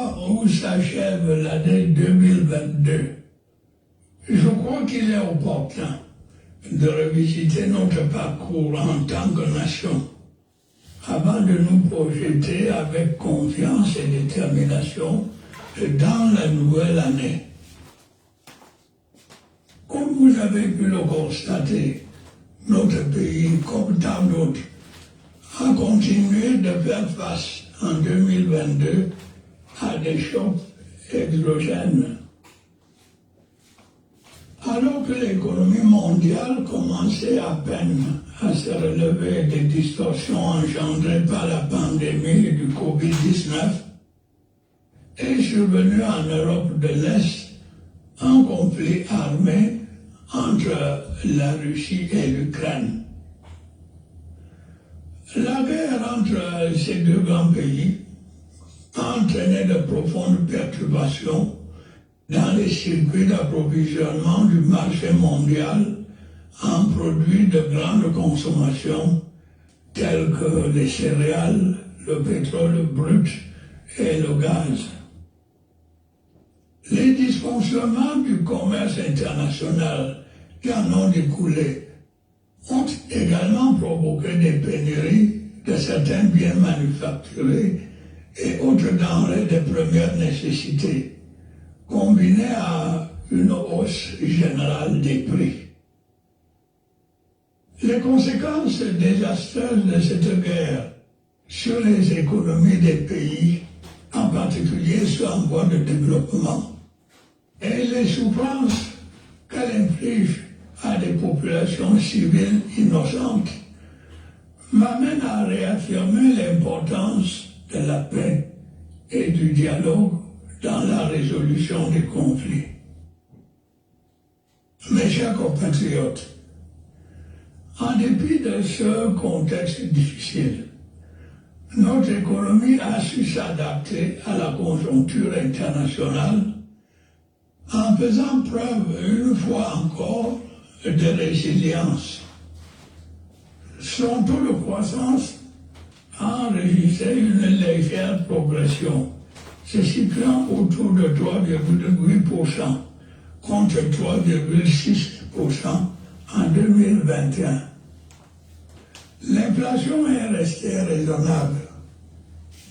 l'heure où s'achève l'année 2022, je crois qu'il est opportun de revisiter notre parcours en tant que nation avant de nous projeter avec confiance et détermination dans la nouvelle année. Comme vous avez pu le constater, notre pays, comme tant d'autres, a continué de faire face en 2022 à des chocs exogènes. Alors que l'économie mondiale commençait à peine à se relever des distorsions engendrées par la pandémie du Covid-19, est survenu en Europe de l'Est un conflit armé entre la Russie et l'Ukraine. La guerre entre ces deux grands pays a entraîné de profondes perturbations dans les circuits d'approvisionnement du marché mondial en produits de grande consommation tels que les céréales, le pétrole brut et le gaz. Les dysfonctionnements du commerce international qui en ont découlé ont également provoqué des pénuries de certains biens manufacturés et autres denrées de première nécessité, combinées à une hausse générale des prix. Les conséquences désastreuses de cette guerre sur les économies des pays, en particulier ceux en voie de développement, et les souffrances qu'elle inflige à des populations civiles innocentes m'amènent à réaffirmer l'importance de la paix et du dialogue dans la résolution des conflits. Mes chers compatriotes, en dépit de ce contexte difficile, notre économie a su s'adapter à la conjoncture internationale en faisant preuve une fois encore de résilience. Son taux de croissance a enregistré une légère progression, se situant autour de 3,8% contre 3,6% en 2021. L'inflation est restée raisonnable,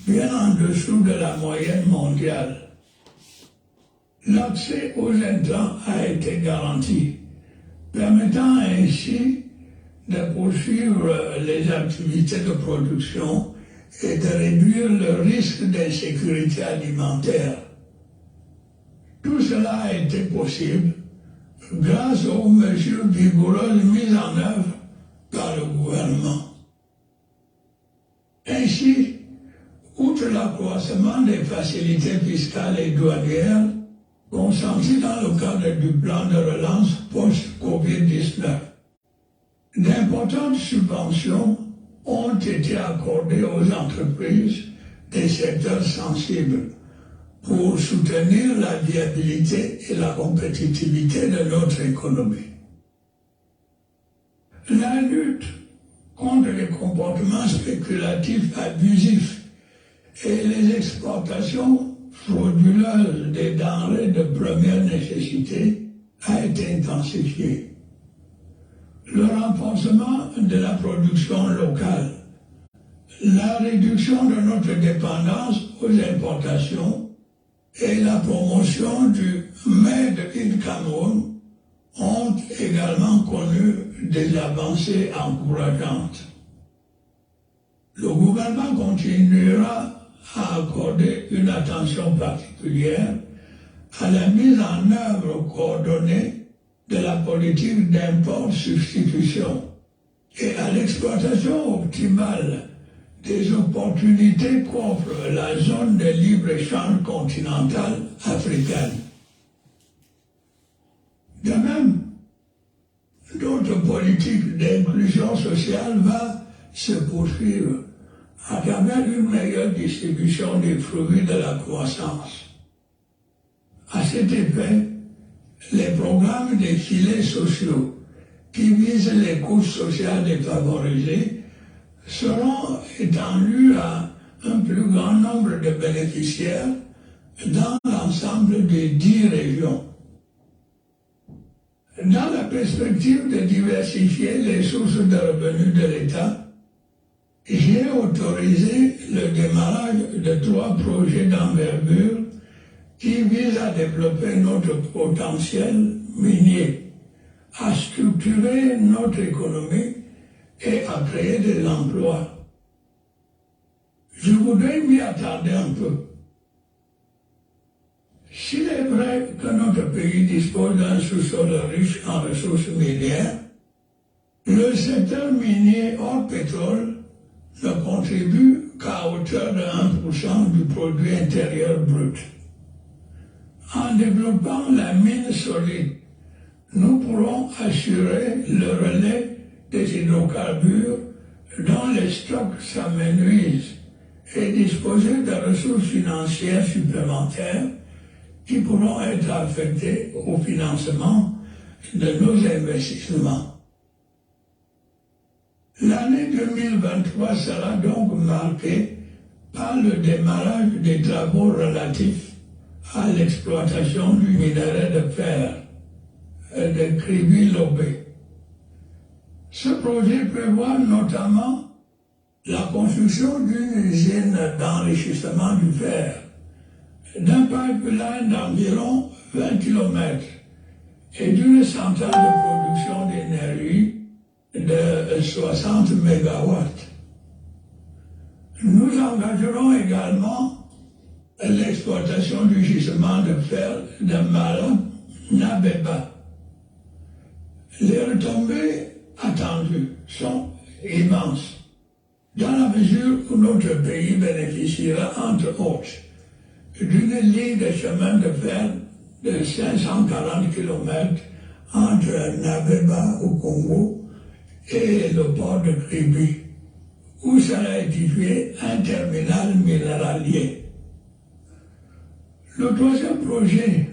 bien en dessous de la moyenne mondiale. L'accès aux intrants a été garanti, permettant ainsi de poursuivre les activités de production et de réduire le risque d'insécurité alimentaire. Tout cela a été possible grâce aux mesures vigoureuses mises en œuvre par le gouvernement. Ainsi, outre l'accroissement des facilités fiscales et douanières consenties dans le cadre du plan de relance post-Covid-19, d'importantes subventions ont été accordées aux entreprises des secteurs sensibles pour soutenir la viabilité et la compétitivité de notre économie. La lutte contre les comportements spéculatifs abusifs et les exportations frauduleuses des denrées de première nécessité a été intensifiée. Le renforcement de la production locale, la réduction de notre dépendance aux importations et la promotion du Made in Cameroun ont également connu des avancées encourageantes. Le gouvernement continuera à accorder une attention particulière à la mise en œuvre coordonnée de la politique d'import-substitution et à l'exploitation optimale des opportunités qu'offre la zone de libre-échange continentale africaine. De même, notre politique d'inclusion sociale va se poursuivre à travers une meilleure distribution des fruits de la croissance. À cet effet, les programmes des filets sociaux qui visent les couches sociales défavorisées seront étendus à un plus grand nombre de bénéficiaires dans l'ensemble des 10 régions. Dans la perspective de diversifier les sources de revenus de l'État, j'ai autorisé le démarrage de 3 projets d'envergure qui visent à développer notre potentiel minier, à structurer notre économie et à créer des emplois. Je voudrais m'y attarder un peu. S'il est vrai que notre pays dispose d'un sous-sol riche en ressources minières, le secteur minier hors pétrole ne contribue qu'à hauteur de 1% du produit intérieur brut. En développant la mine solide, nous pourrons assurer le relais des hydrocarbures dont les stocks s'amenuisent et disposer de ressources financières supplémentaires qui pourront être affectées au financement de nos investissements. L'année 2023 sera donc marquée par le démarrage des travaux relatifs à l'exploitation du minerai de fer de Kribi-Lobé. Ce projet prévoit notamment la construction d'une usine d'enrichissement du fer, d'un pipeline d'environ 20 km et d'une centrale de production d'énergie de 60 MW. Nous engagerons également l'exploitation du gisement de fer de Malam-Nabeba. Les retombées attendues sont immenses, dans la mesure où notre pays bénéficiera, entre autres, d'une ligne de chemin de fer de 540 km entre Nabeba au Congo et le port de Kribi, où sera édifié un terminal minéralier. Le troisième projet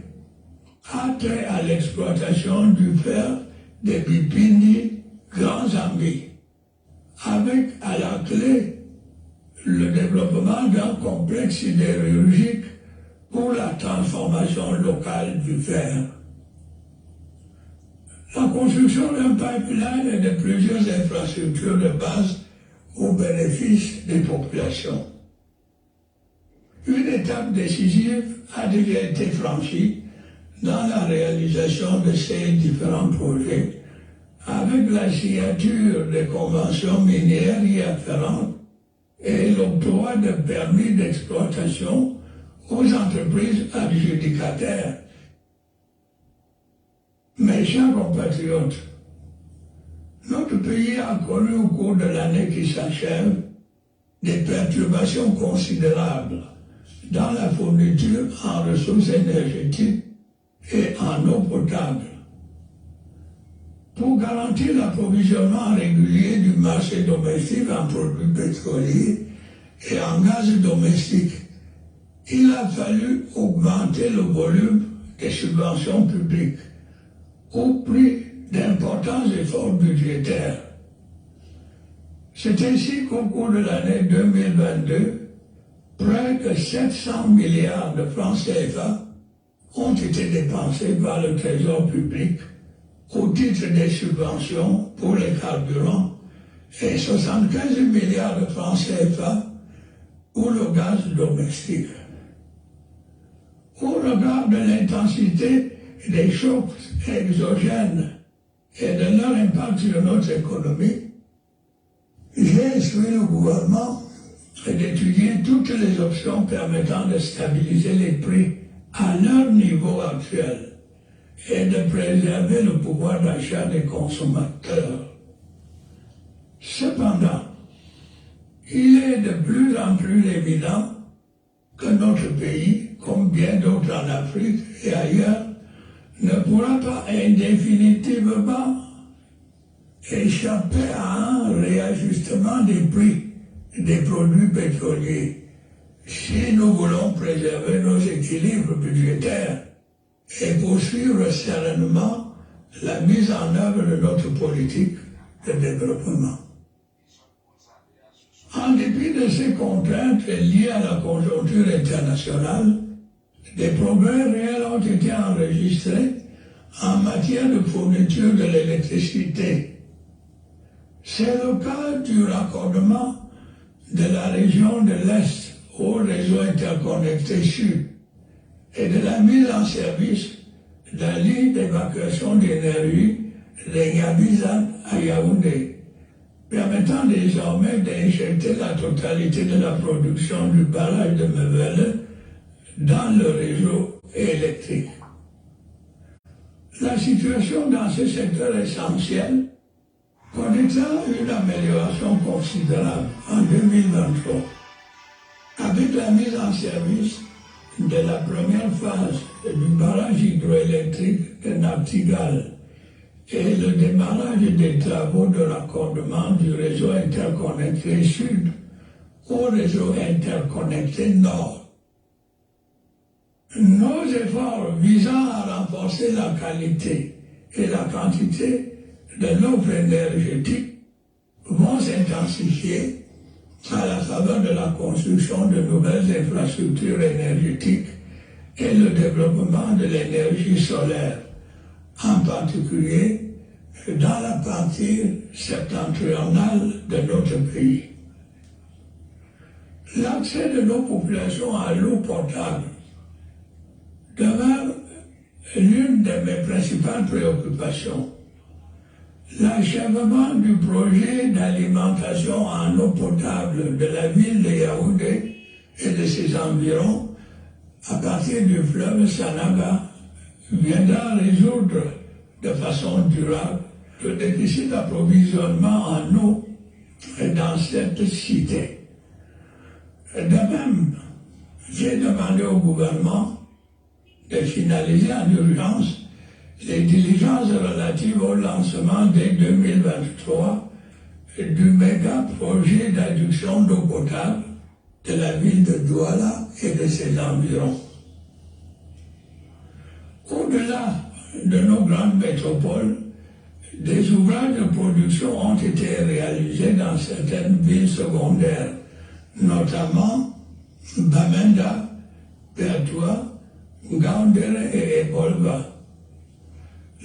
a trait à l'exploitation du fer de Bipindi Grand Zambie, avec à la clé le développement d'un complexe sidérurgique pour la transformation locale du fer. La construction d'un pipeline et de plusieurs infrastructures de base au bénéfice des populations. Une étape décisive a déjà été franchie dans la réalisation de ces différents projets, avec la signature des conventions minières y afférentes et l'octroi de permis d'exploitation aux entreprises adjudicataires. Mes chers compatriotes, notre pays a connu au cours de l'année qui s'achève des perturbations considérables dans la fourniture en ressources énergétiques et en eau potable. Pour garantir l'approvisionnement régulier du marché domestique en produits pétroliers et en gaz domestique, il a fallu augmenter le volume des subventions publiques au prix d'importants efforts budgétaires. C'est ainsi qu'au cours de l'année 2022, près de 700 milliards de francs CFA ont été dépensés par le Trésor public au titre des subventions pour les carburants et 75 milliards de francs CFA pour le gaz domestique. Au regard de l'intensité des chocs exogènes et de leur impact sur notre économie, j'ai instruit le gouvernement d'étudier toutes les options permettant de stabiliser les prix à leur niveau actuel et de préserver le pouvoir d'achat des consommateurs. Cependant, il est de plus en plus évident que notre pays, comme bien d'autres en Afrique et ailleurs, ne pourra pas indéfinitivement échapper à un réajustement des prix des produits pétroliers si nous voulons préserver nos équilibres budgétaires et poursuivre sereinement la mise en œuvre de notre politique de développement. En dépit de ces contraintes liées à la conjoncture internationale, des progrès réels ont été enregistrés en matière de fourniture de l'électricité. C'est le cas du raccordement de la région de l'Est au réseau interconnecté Sud et de la mise en service d'un ligne d'évacuation d'énergie de Nyabizan à Yaoundé, permettant désormais d'injecter la totalité de la production du barrage de Mebele dans le réseau électrique. La situation dans ce secteur essentiel connaîtra une amélioration considérable en 2023 avec la mise en service de la première phase du barrage hydroélectrique de Naptigal et le démarrage des travaux de raccordement du réseau interconnecté Sud au réseau interconnecté Nord. Nos efforts visant à renforcer la qualité et la quantité de l'offre énergétique vont s'intensifier à la faveur de la construction de nouvelles infrastructures énergétiques et le développement de l'énergie solaire, en particulier dans la partie septentrionale de notre pays. L'accès de nos populations à l'eau potable demeure l'une de mes principales préoccupations. L'achèvement du projet d'alimentation en eau potable de la ville de Yaoundé et de ses environs à partir du fleuve Sanaba viendra résoudre de façon durable le déficit d'approvisionnement en eau dans cette cité. De même, j'ai demandé au gouvernement de finaliser en urgence les diligences relatives au lancement dès 2023 du méga projet d'adduction d'eau potable de la ville de Douala et de ses environs. Au-delà de nos grandes métropoles, des ouvrages de production ont été réalisés dans certaines villes secondaires, notamment Bamenda, Pertoua, Gaoundéré et Ebolva.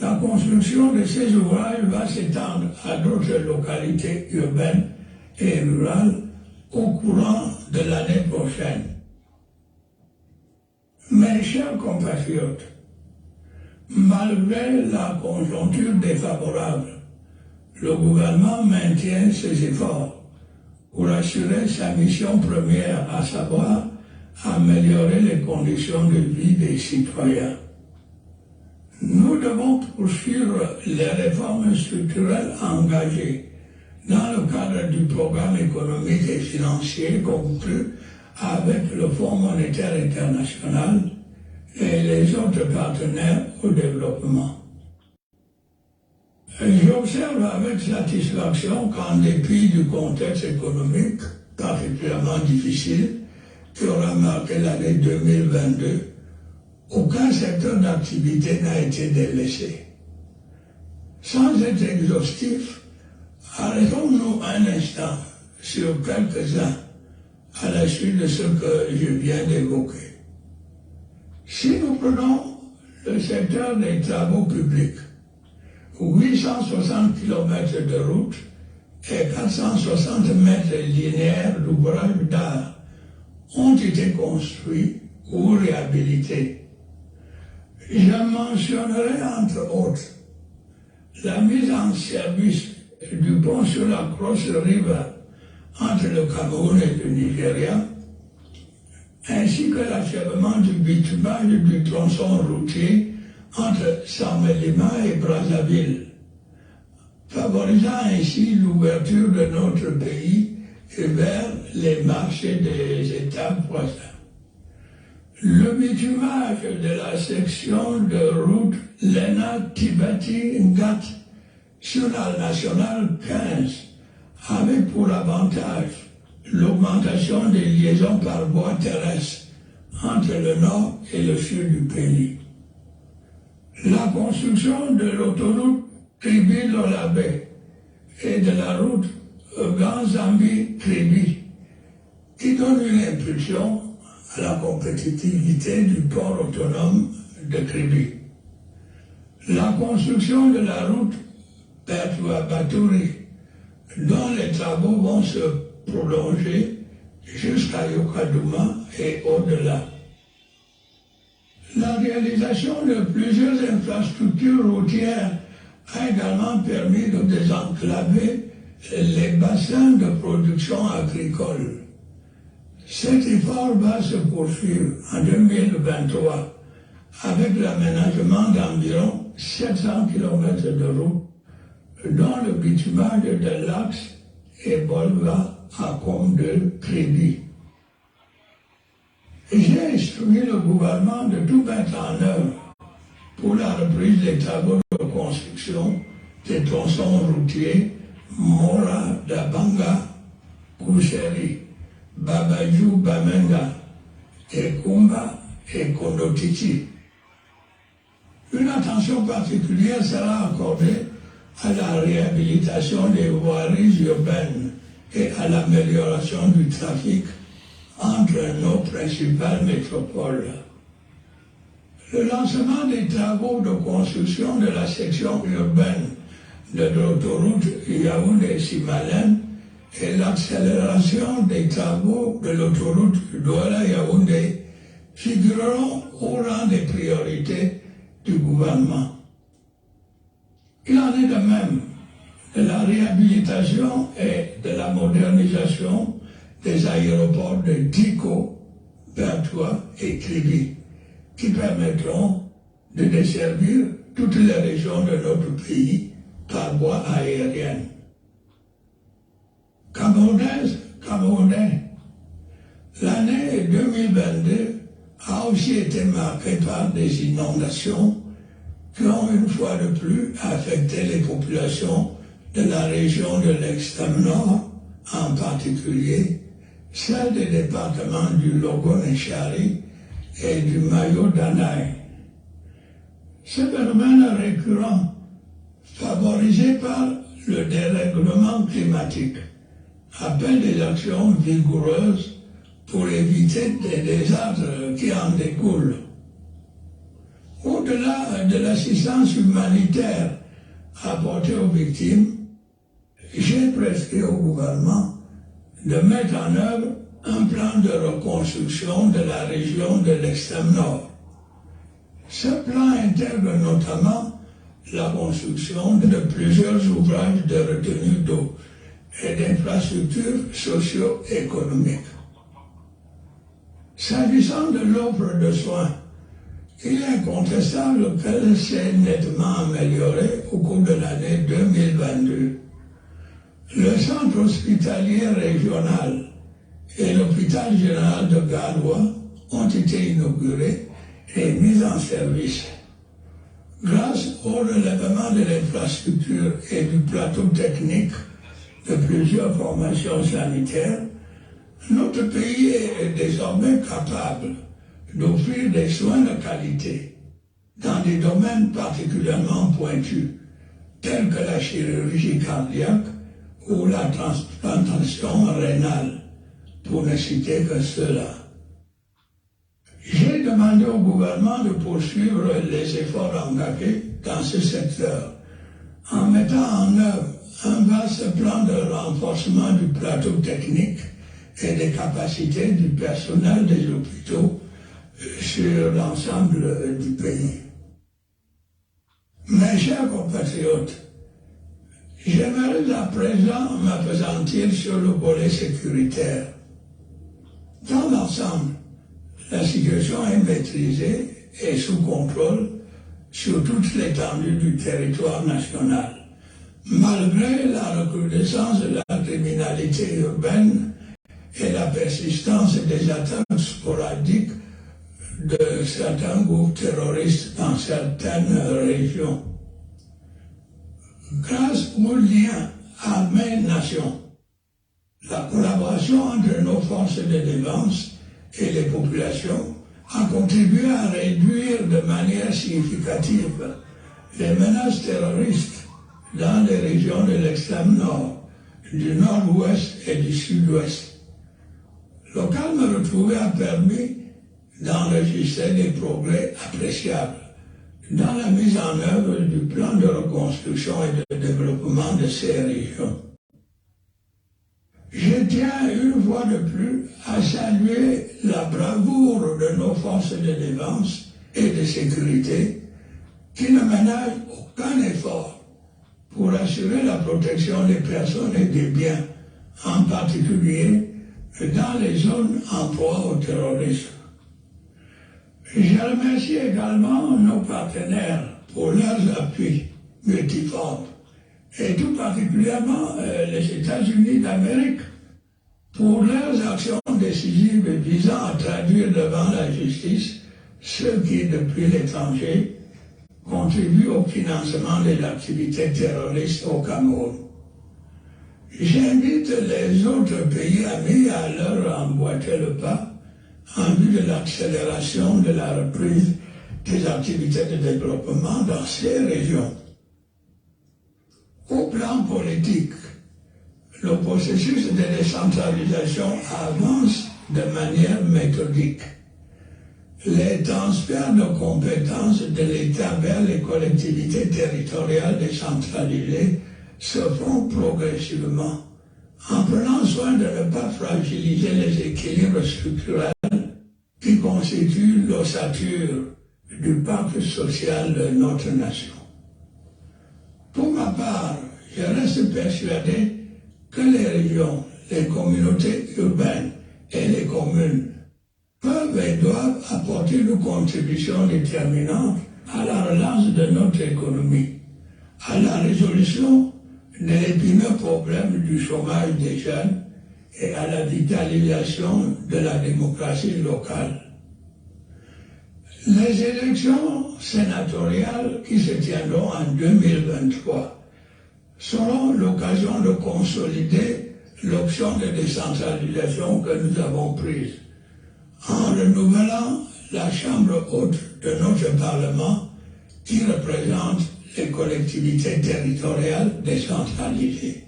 La construction de ces ouvrages va s'étendre à d'autres localités urbaines et rurales au courant de l'année prochaine. Mes chers compatriotes, malgré la conjoncture défavorable, le gouvernement maintient ses efforts pour assurer sa mission première, à savoir améliorer les conditions de vie des citoyens. Nous devons poursuivre les réformes structurelles engagées dans le cadre du programme économique et financier conclu avec le Fonds monétaire international et les autres partenaires au développement. J'observe avec satisfaction qu'en dépit du contexte économique particulièrement difficile qui aura marqué l'année 2022, aucun secteur d'activité n'a été délaissé. Sans être exhaustif, arrêtons-nous un instant sur quelques-uns à la suite de ce que je viens d'évoquer. Si nous prenons le secteur des travaux publics, 860 km de route et 460 mètres linéaires d'ouvrages d'art ont été construits ou réhabilités. Je mentionnerai entre autres la mise en service du pont sur la Cross River entre le Cameroun et le Nigeria, ainsi que l'achèvement du bitumage du tronçon routier entre Samelima et Brazzaville, favorisant ainsi l'ouverture de notre pays vers les marchés des États voisins. Le bitumage de la section de route Lena-Tibati-Ngat sur la nationale 15 avec pour avantage l'augmentation des liaisons par voie terrestre entre le nord et le sud du pays. La construction de l'autoroute Kribi-Lolabé et de la route Grand Zambi-Kribi qui donne une impulsion à la compétitivité du port autonome de Kribi. La construction de la route Pertua-Baturi, dont les travaux vont se prolonger jusqu'à Yokadouma et au-delà. La réalisation de plusieurs infrastructures routières a également permis de désenclaver les bassins de production agricole. Cet effort va se poursuivre en 2023 avec l'aménagement d'environ 700 km de route, dont le bitumage de l'axe et Bolva à Combe de Kribi. J'ai instruit le gouvernement de tout mettre en œuvre pour la reprise des travaux de construction des tronçons routiers Mora, Dabanga, Koucheri, Babajou, Bamenga, Ekumba et Kondotiti. Une attention particulière sera accordée à la réhabilitation des voiries urbaines et à l'amélioration du trafic entre nos principales métropoles. Le lancement des travaux de construction de la section urbaine de l'autoroute Yaoundé-Simalem et l'accélération des travaux de l'autoroute Douala-Yaoundé figureront au rang des priorités du gouvernement. Il en est de même de la réhabilitation et de la modernisation des aéroports de Diko, Bertoua et Kribi, qui permettront de desservir toutes les régions de notre pays par voie aérienne. Camerounais, l'année 2022 a aussi été marquée par des inondations qui ont une fois de plus affecté les populations de la région de l'extrême nord, en particulier celle des départements du Logon-Chari et du Mayo-Danaï. Ce phénomène récurrent, favorisé par le dérèglement climatique, appelle des actions vigoureuses pour éviter des désastres qui en découlent. Au-delà de l'assistance humanitaire apportée aux victimes, j'ai prescrit au gouvernement de mettre en œuvre un plan de reconstruction de la région de l'extrême nord. Ce plan intègre notamment la construction de plusieurs ouvrages de retenue d'eau et d'infrastructures socio-économiques. S'agissant de l'offre de soins, il est incontestable qu'elle s'est nettement améliorée au cours de l'année 2022. Le centre hospitalier régional et l'hôpital général de Garoua ont été inaugurés et mis en service. Grâce au relèvement de l'infrastructure et du plateau technique de plusieurs formations sanitaires, notre pays est désormais capable d'offrir des soins de qualité dans des domaines particulièrement pointus, tels que la chirurgie cardiaque ou la transplantation rénale, pour ne citer que cela. J'ai demandé au gouvernement de poursuivre les efforts engagés dans ce secteur en mettant en œuvre un vaste plan de renforcement du plateau technique et des capacités du personnel des hôpitaux sur l'ensemble du pays. Mes chers compatriotes, j'aimerais à présent m'appesantir sur le volet sécuritaire. Dans l'ensemble, la situation est maîtrisée et sous contrôle sur toute l'étendue du territoire national. Malgré la recrudescence de la criminalité urbaine et la persistance des attaques sporadiques de certains groupes terroristes dans certaines régions. Grâce au lien armée-nation, la collaboration entre nos forces de défense et les populations a contribué à réduire de manière significative les menaces terroristes dans les régions de l'extrême nord, du nord-ouest et du sud-ouest. Le calme retrouvé a permis d'enregistrer des progrès appréciables dans la mise en œuvre du plan de reconstruction et de développement de ces régions. Je tiens une fois de plus à saluer la bravoure de nos forces de défense et de sécurité qui ne ménagent aucun effort pour assurer la protection des personnes et des biens, en particulier dans les zones en proie au terrorisme. Je remercie également nos partenaires pour leurs appuis multiformes, et tout particulièrement les États-Unis d'Amérique pour leurs actions décisives visant à traduire devant la justice ceux qui, depuis l'étranger, contribuent au financement des activités terroristes au Cameroun. J'invite les autres pays amis à leur emboîter le pas en vue de l'accélération de la reprise des activités de développement dans ces régions. Au plan politique, le processus de décentralisation avance de manière méthodique. Les transferts de compétences de l'État vers les collectivités territoriales décentralisées se font progressivement, en prenant soin de ne pas fragiliser les équilibres structurels qui constituent l'ossature du pacte social de notre nation. Pour ma part, je reste persuadé que les régions, les communautés urbaines et les communes peuvent et doivent apporter une contribution déterminante à la relance de notre économie, à la résolution de l'épineux problème du chômage des jeunes et à la vitalisation de la démocratie locale. Les élections sénatoriales qui se tiendront en 2023 seront l'occasion de consolider l'option de décentralisation que nous avons prise en renouvelant la Chambre haute de notre Parlement qui représente les collectivités territoriales décentralisées.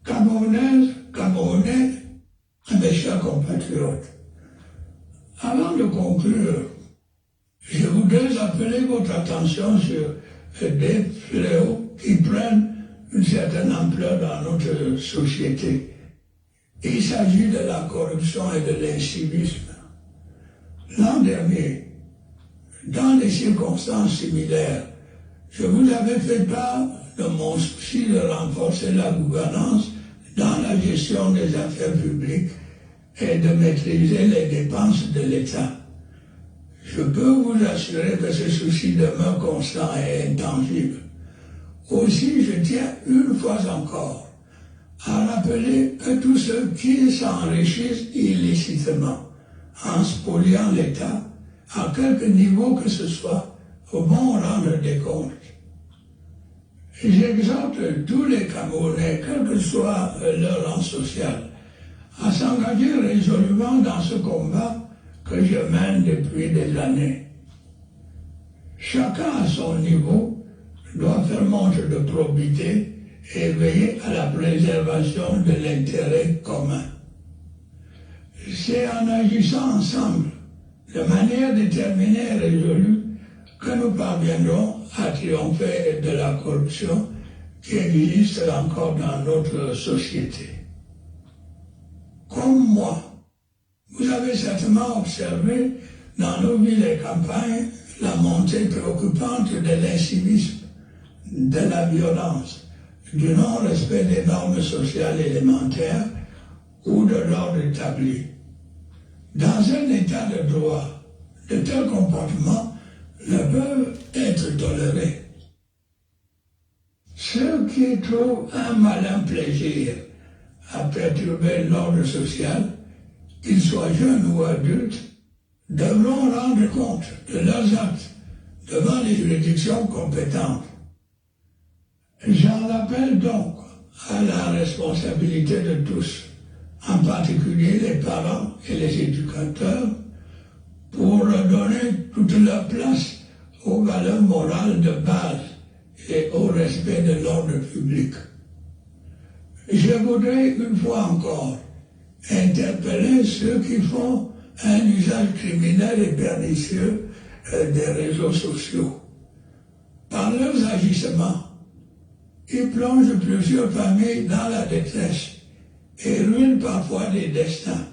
Camerounaises, Camerounais, mes chers compatriotes, avant de conclure, je voudrais appeler votre attention sur des fléaux qui prennent une certaine ampleur dans notre société. Il s'agit de la corruption et de l'incivisme. L'an dernier, dans des circonstances similaires, je vous avais fait part de mon souci de renforcer la gouvernance dans la gestion des affaires publiques et de maîtriser les dépenses de l'État. Je peux vous assurer que ce souci demeure constant et intangible. Aussi, je tiens une fois encore à rappeler que tous ceux qui s'enrichissent illicitement en spoliant l'État, à quelque niveau que ce soit, vont rendre des comptes. J'exhorte tous les Camerounais, quel que soit leur rang social, à s'engager résolument dans ce combat que je mène depuis des années. Chacun à son niveau doit faire montre de probité et veiller à la préservation de l'intérêt commun. C'est en agissant ensemble, de manière déterminée et résolue, que nous parviendrons à triompher de la corruption qui existe encore dans notre société. Comme moi, vous avez certainement observé dans nos villes et campagnes la montée préoccupante de l'incivisme, de la violence, du non-respect des normes sociales élémentaires ou de l'ordre établi. Dans un état de droit, de tels comportements ne peuvent être tolérés. Ceux qui trouvent un malin plaisir à perturber l'ordre social, qu'ils soient jeunes ou adultes, devront rendre compte de leurs actes devant les juridictions compétentes. J'en appelle donc à la responsabilité de tous, en particulier les parents et les éducateurs, pour donner toute leur place aux valeurs morales de base et au respect de l'ordre public. Je voudrais une fois encore interpeller ceux qui font un usage criminel et pernicieux des réseaux sociaux. Par leurs agissements, ils plongent plusieurs familles dans la détresse et ruinent parfois des destins,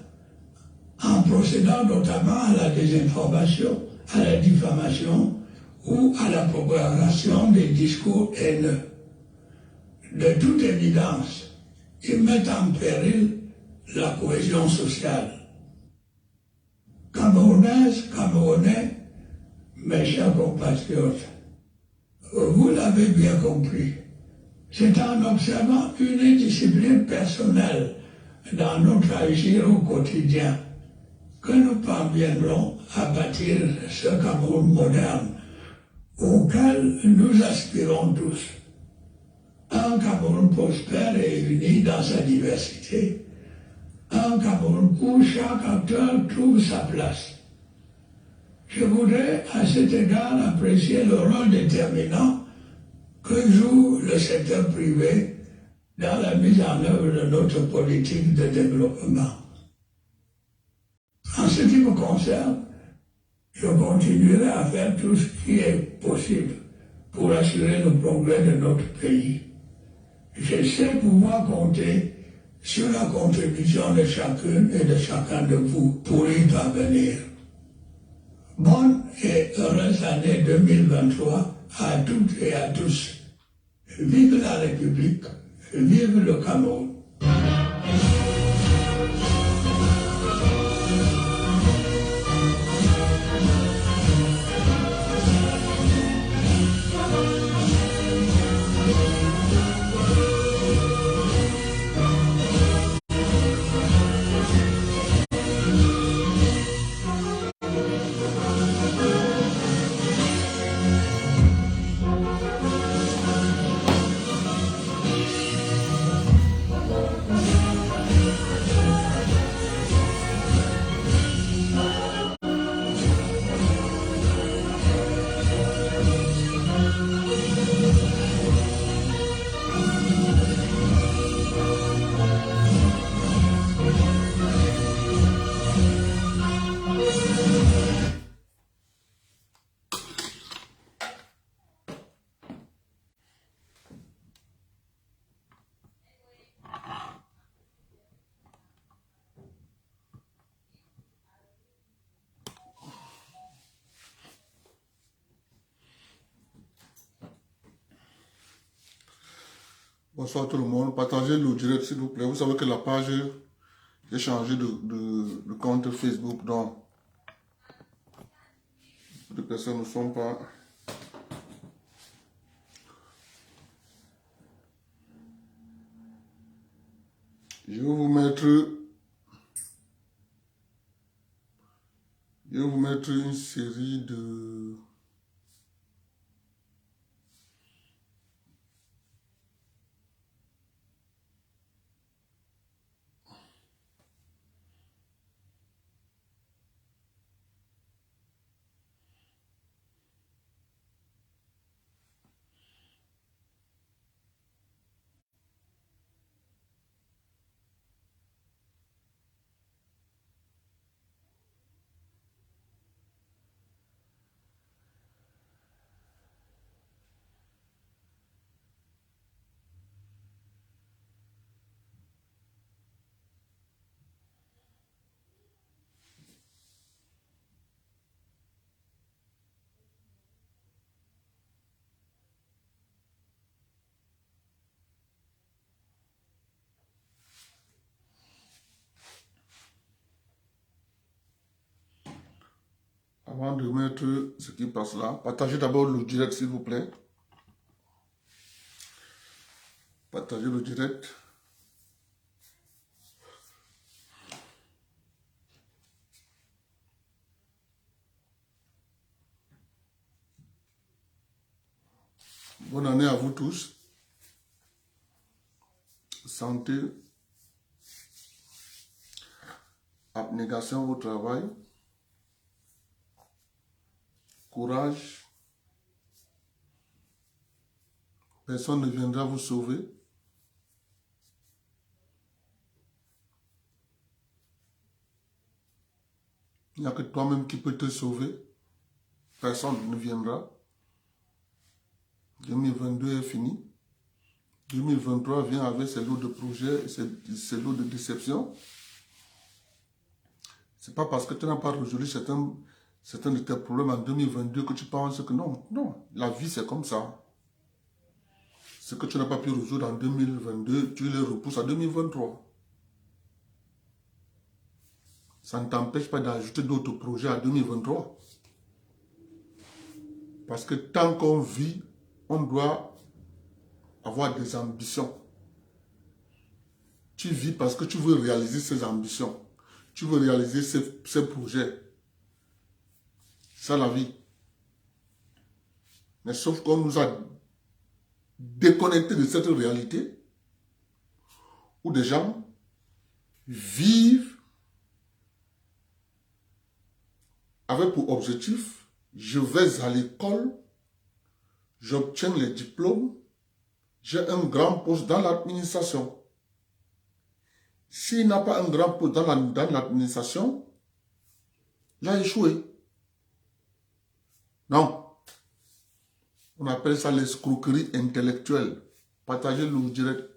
en procédant notamment à la désinformation, à la diffamation ou à la propagation des discours haineux. De toute évidence, ils mettent en péril la cohésion sociale. Camerounaises, Camerounais, mes chers compatriotes, vous l'avez bien compris, c'est en observant une discipline personnelle dans notre agir au quotidien que nous parviendrons à bâtir ce Cameroun moderne auquel nous aspirons tous. Un Cameroun prospère et uni dans sa diversité. Un Cameroun où chaque acteur trouve sa place. Je voudrais à cet égard apprécier le rôle déterminant que joue le secteur privé dans la mise en œuvre de notre politique de développement. En ce qui me concerne, je continuerai à faire tout ce qui est possible pour assurer le progrès de notre pays. Je sais pouvoir compter sur la contribution de chacune et de chacun de vous pour y parvenir. Bonne et heureuse année 2023 à toutes et à tous. Vive la République, vive le Cameroun. Bonsoir tout le monde. Partagez le direct s'il vous plaît. Vous savez que la page, j'ai changé de compte Facebook, donc les personnes ne sont pas... Je vais vous mettre une série de... Avant de mettre ce qui passe là, partagez d'abord le direct s'il vous plaît. Partagez le direct. Bonne année à vous tous. Santé, abnégation au travail, courage. Personne ne viendra vous sauver. Il n'y a que toi-même qui peux te sauver. Personne ne viendra. 2022 est fini. 2023 vient avec ses lots de projets, ses lots de déceptions. C'est pas parce que tu n'as pas résolu certains de tes problèmes en 2022 que tu penses que non. Non, la vie c'est comme ça. Ce que tu n'as pas pu résoudre en 2022, tu le repousses à 2023. Ça ne t'empêche pas d'ajouter d'autres projets à 2023. Parce que tant qu'on vit, on doit avoir des ambitions. Tu vis parce que tu veux réaliser ces ambitions. Tu veux réaliser ces projets. C'est la vie. Mais sauf qu'on nous a déconnectés de cette réalité où des gens vivent avec pour objectif, je vais à l'école, j'obtiens les diplômes, j'ai un grand poste dans l'administration. S'il n'a pas un grand poste dans l'administration, il a échoué. Non. On appelle ça l'escroquerie intellectuelle. Partagez-le direct.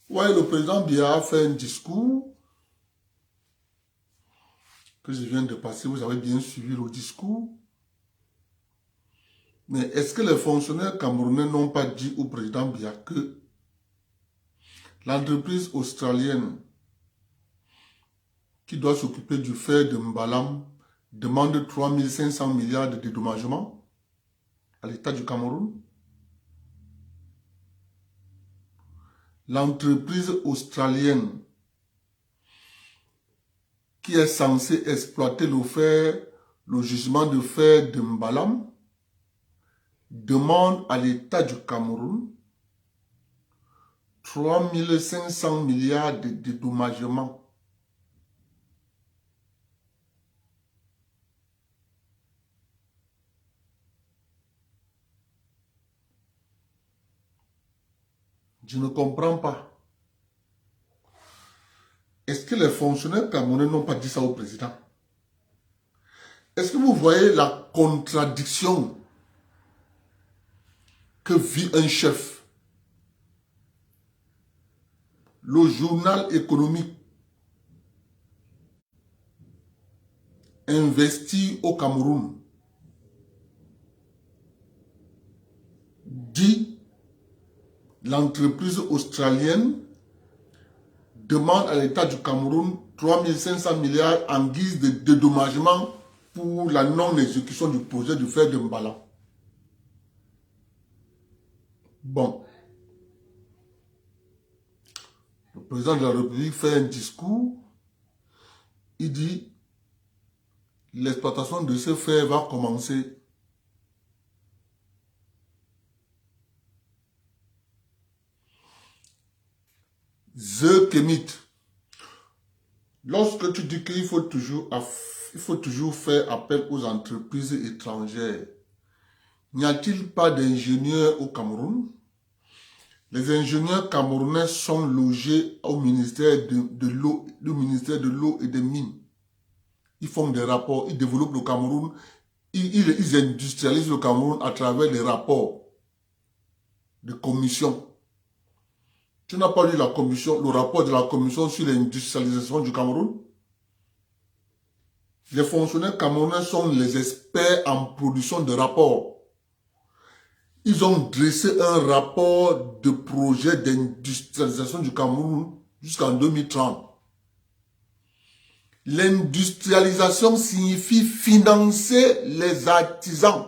Ouais, le président Biya a fait un discours que je viens de passer. Vous avez bien suivi le discours. Mais est-ce que les fonctionnaires camerounais n'ont pas dit au président Biya que l'entreprise australienne qui doit s'occuper du fer de Mbalam demande 3500 milliards de dédommagement à l'État du Cameroun? L'entreprise australienne qui est censée exploiter le fer, le gisement de fer de Mbalam, demande à l'État du Cameroun 3500 milliards de dédommagement. Je ne comprends pas. Est-ce que les fonctionnaires camerounais n'ont pas dit ça au président? Est-ce que vous voyez la contradiction que vit un chef? Le journal économique investi au Cameroun dit l'entreprise australienne demande à l'État du Cameroun 3500 milliards en guise de dédommagement pour la non-exécution du projet du fer de Mbalam. Bon. Le président de la République fait un discours. Il dit l'exploitation de ce fer va commencer. The Kemit. Lorsque tu dis qu'il faut toujours faire appel aux entreprises étrangères, n'y a-t-il pas d'ingénieurs au Cameroun? Les ingénieurs camerounais sont logés au ministère de l'eau, le ministère de l'eau et des mines. Ils font des rapports, ils développent le Cameroun, ils industrialisent le Cameroun à travers les rapports de commission. Tu n'as pas lu le rapport de la commission sur l'industrialisation du Cameroun? Les fonctionnaires camerounais sont les experts en production de rapports. Ils ont dressé un rapport de projet d'industrialisation du Cameroun jusqu'en 2030. L'industrialisation signifie financer les artisans.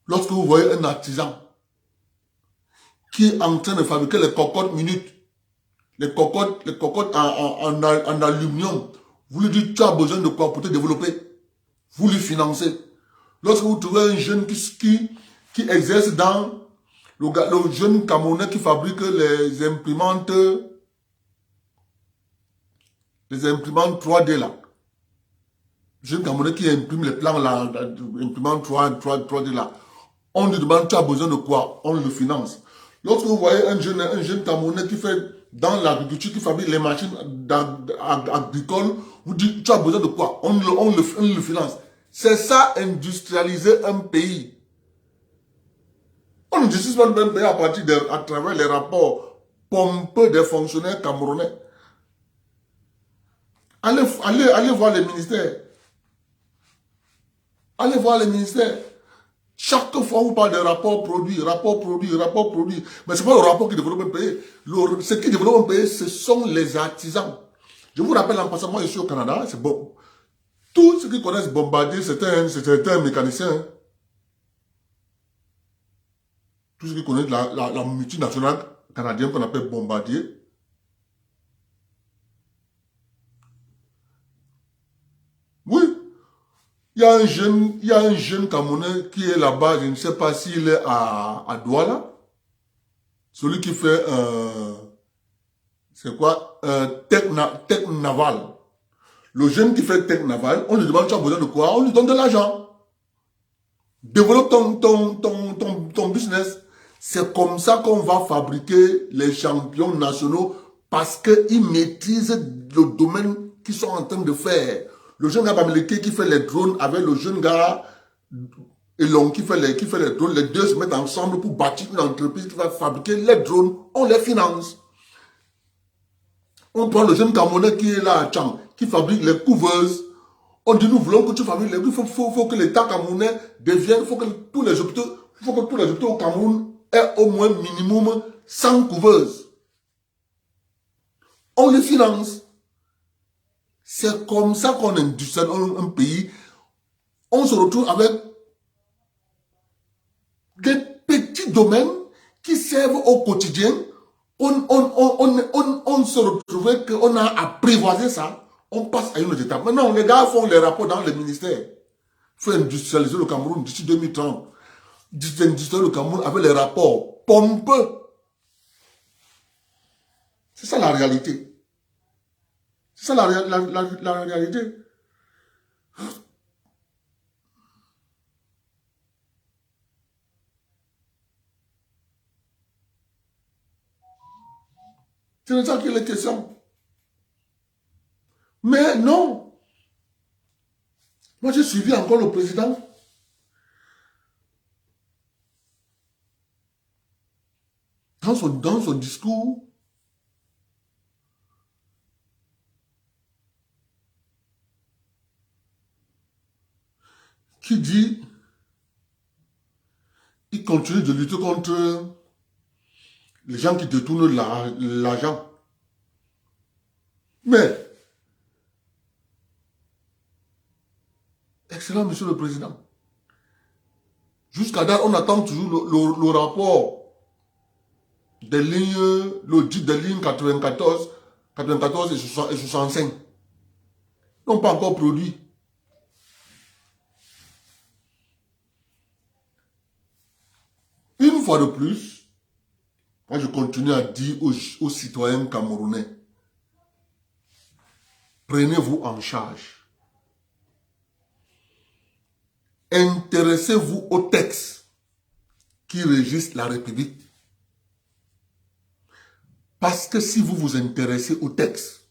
Lorsque vous voyez un artisan qui est en train de fabriquer les cocottes minutes, les cocottes en aluminium, vous lui dites, tu as besoin de quoi pour te développer? Vous lui financez. Lorsque vous trouvez un jeune qui exerce dans le jeune Camerounais qui fabrique les imprimantes 3D là, le jeune Camerounais qui imprime les plans là, imprimante 3D là, on lui demande, tu as besoin de quoi? On le finance. Lorsque vous voyez un jeune Camerounais qui fait dans l'agriculture qui fabrique les machines agricoles, vous dites, tu as besoin de quoi? On le finance. C'est ça, industrialiser un pays. On ne discute pas le même pays à travers les rapports pompeux des fonctionnaires camerounais. Allez voir les ministères. Allez voir les ministères. Chaque fois, on parle de rapport produit. Mais ce n'est pas le rapport qui développe un pays. Ce qui développe un pays, ce sont les artisans. Je vous rappelle en passant, moi je suis au Canada, c'est bon. Tous ceux qui connaissent Bombardier, c'était un mécanicien. Hein. Tous ceux qui connaissent la multinationale canadienne qu'on appelle Bombardier. Oui. Il y a un jeune Camerounais qui est là-bas, je ne sais pas s'il est à Douala. Celui qui fait, c'est quoi, tech naval. Le jeune qui fait tech naval, on lui demande, tu as besoin de quoi? On lui donne de l'argent. Développe ton business. C'est comme ça qu'on va fabriquer les champions nationaux parce qu'ils maîtrisent le domaine qu'ils sont en train de faire. Le jeune gars Bamileke qui fait les drones avec le jeune gars Elon qui fait les drones, les deux se mettent ensemble pour bâtir une entreprise qui va fabriquer les drones, on les finance. On prend le jeune Camerounais qui est là à Tchang, qui fabrique les couveuses. On dit nous voulons que tu fabriques les couveuses. Il faut que l'État camerounais devienne, il faut que tous les hôpitaux au Cameroun aient au moins minimum 100 couveuses. On les finance. C'est comme ça qu'on industrialise un pays. On se retrouve avec des petits domaines qui servent au quotidien. On se retrouvait qu'on a apprivoisé ça. On passe à une autre étape. Maintenant, les gars font les rapports dans les ministères. Il faut industrialiser le Cameroun d'ici 2030. Industrialiser le Cameroun avec les rapports pompeux. C'est ça la réalité. C'est ça la réalité. C'est de ça qu'il est question. Mais non. Moi, j'ai suivi encore le président. Dans son discours, qui dit, il continue de lutter contre les gens qui détournent l'argent. Mais, excellent monsieur le président, jusqu'à date, on attend toujours le rapport des lignes, l'audit des lignes 94 et 65. Ils n'ont pas encore produit. Une fois de plus, moi je continue à dire aux citoyens camerounais, prenez-vous en charge. Intéressez-vous aux textes qui régissent la République. Parce que si vous vous intéressez aux textes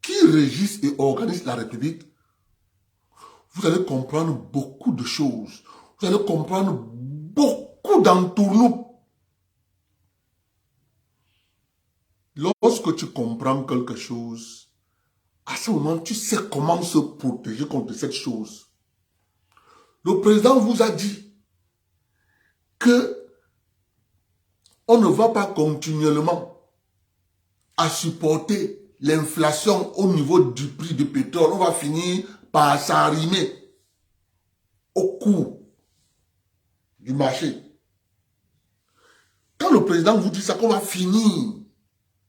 qui régissent et organisent la République, vous allez comprendre beaucoup de choses. Vous allez comprendre beaucoup d'entourloupes. Lorsque tu comprends quelque chose, à ce moment, tu sais comment se protéger contre cette chose. Le président vous a dit que on ne va pas continuellement à supporter l'inflation au niveau du prix du pétrole. On va finir par s'arrimer au coût du marché. Quand le président vous dit ça, qu'on va finir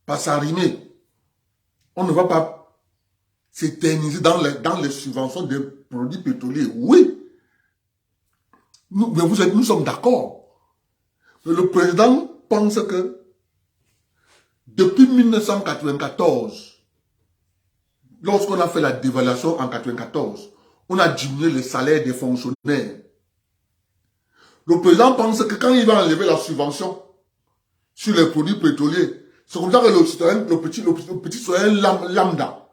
par s'arrimer, on ne va pas s'éterniser dans les subventions des produits pétroliers. Oui, nous sommes d'accord. Mais le président pense que depuis 1994, lorsqu'on a fait la dévaluation en 1994, on a diminué les salaires des fonctionnaires. Le président pense que quand il va enlever la subvention sur les produits pétroliers, C'est comme ça que le petit citoyen lambda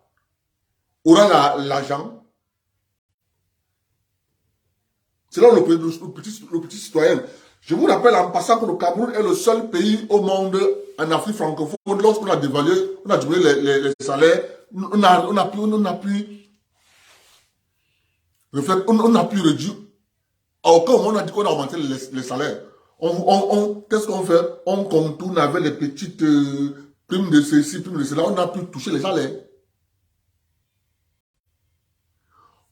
aura l'argent. C'est là le petit citoyen. Je vous rappelle en passant que le Cameroun est le seul pays au monde, en Afrique francophone, lorsqu'on a dévalué, on a diminué les salaires, on n'a plus réduit. À aucun moment on a dit qu'on a augmenté les salaires. Qu'est-ce qu'on fait? On contourne avec les petites primes de ceci, primes de cela, on a pu toucher les salaires.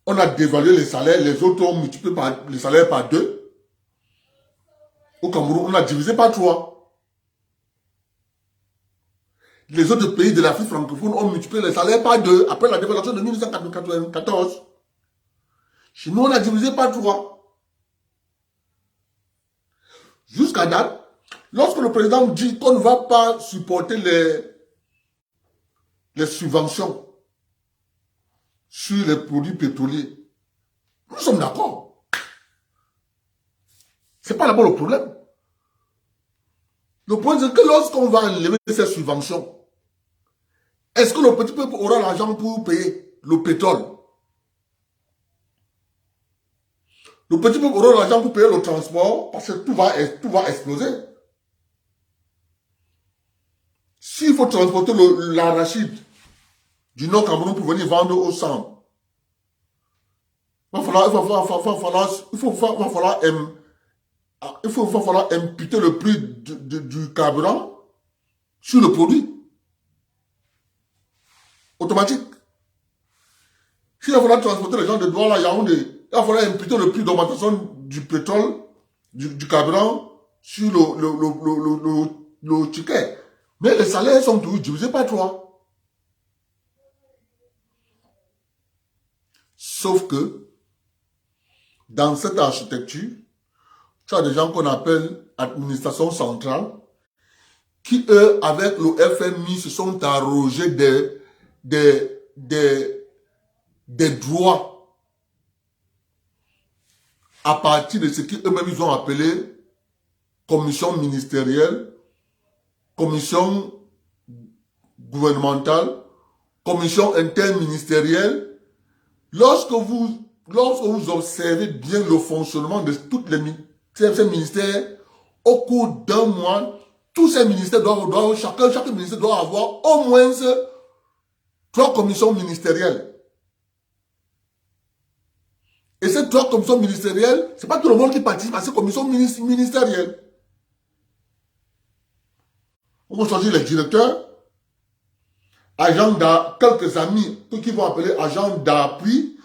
On a dévalué les salaires, les autres ont multiplié les salaires par 2. Au Cameroun, on a divisé par 3. Les autres pays de l'Afrique francophone ont multiplié les salaires par 2 après la dévaluation de 1994. Chez nous, on a divisé par 3. Jusqu'à date, lorsque le président dit qu'on ne va pas supporter les subventions sur les produits pétroliers, nous sommes d'accord. Ce n'est pas d'abord le problème. Le problème, c'est que lorsqu'on va enlever ces subventions, est-ce que le petit peuple aura l'argent pour payer le pétrole? Le petit peuple aura l'argent pour payer le transport parce que tout va exploser. S'il faut transporter l'arachide du Nord Cameroun pour venir vendre au centre, il va falloir imputer le prix du carburant sur le produit. Automatique. S'il va falloir transporter les gens de Douala à Yaoundé, il va falloir imputer le prix d'augmentation du pétrole, du carburant sur le ticket. Mais les salaires sont toujours divisés par 3. Sauf que, dans cette architecture, tu as des gens qu'on appelle administration centrale, qui, eux, avec le FMI, se sont arrogés des droits à partir de ce qu'eux-mêmes ils ont appelé commission ministérielle, commission gouvernementale, commission interministérielle. Lorsque vous observez bien le fonctionnement de toutes ces ministères, au cours d'un mois, tous ces ministères chaque ministère doit avoir au moins 3 commissions ministérielles. Et ces 3 commissions ministérielles, ce n'est pas tout le monde qui participe à ces commissions ministérielles. On va choisir les directeurs, quelques amis qui vont appeler agents d'appui,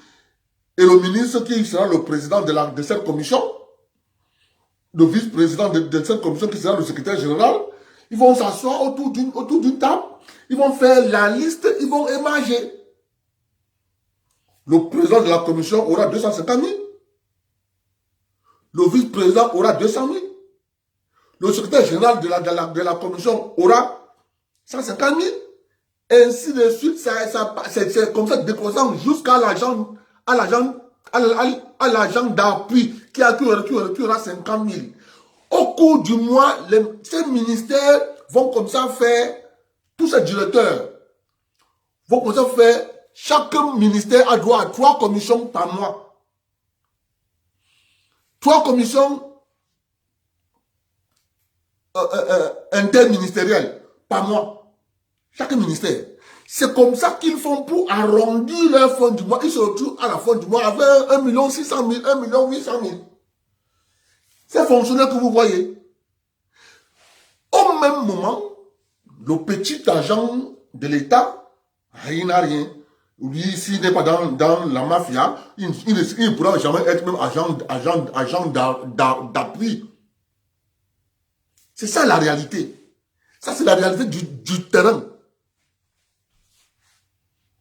et le ministre qui sera le président de cette commission, le vice-président de cette commission qui sera le secrétaire général. Ils vont s'asseoir autour d'une table, ils vont faire la liste, ils vont émarger. Le président de la commission aura 250 000. Le vice-président aura 200 000. Le secrétaire général de la commission aura 150 000. Ainsi de suite, c'est comme ça décroissant jusqu'à l'agent d'appui qui aura 50 000. Au cours du mois, ces ministères vont comme ça faire, tous ces directeurs vont comme ça faire, chaque ministère a droit à 3 commissions par mois. 3 commissions interministérielles par mois. Chaque ministère. C'est comme ça qu'ils font pour arrondir leur fin du mois. Ils se retrouvent à la fin du mois avec 1 600 000, 1 800 000. Ces fonctionnaires que vous voyez. Au même moment, le petit agent de l'État, il n'a rien. Lui, s'il n'est pas dans la mafia, il ne pourra jamais être même agent d'appui. C'est ça la réalité. Ça, c'est la réalité du terrain.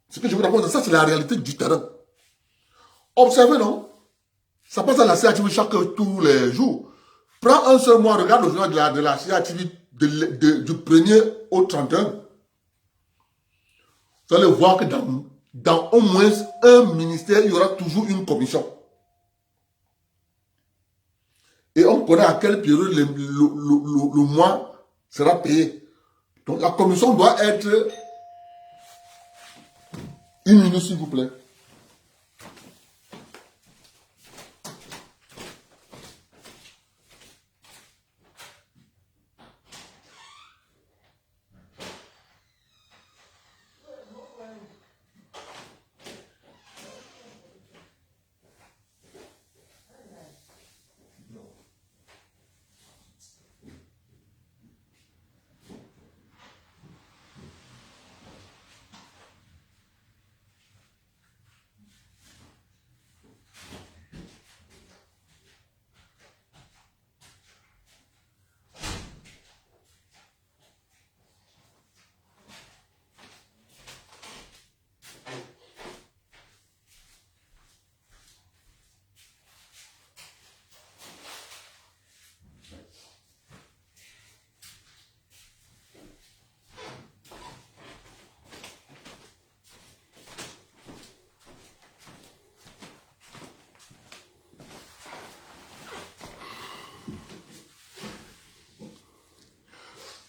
Ce que je vous raconte, ça, c'est la réalité du terrain. Observez, non? Ça passe à la CATV tous les jours. Prends un seul mois, regarde le journal de la CATV du 1er au 31. Vous allez voir que dans au moins un ministère, il y aura toujours une commission. Et on connaît à quelle période le mois sera payé. Donc la commission doit être... Une minute s'il vous plaît.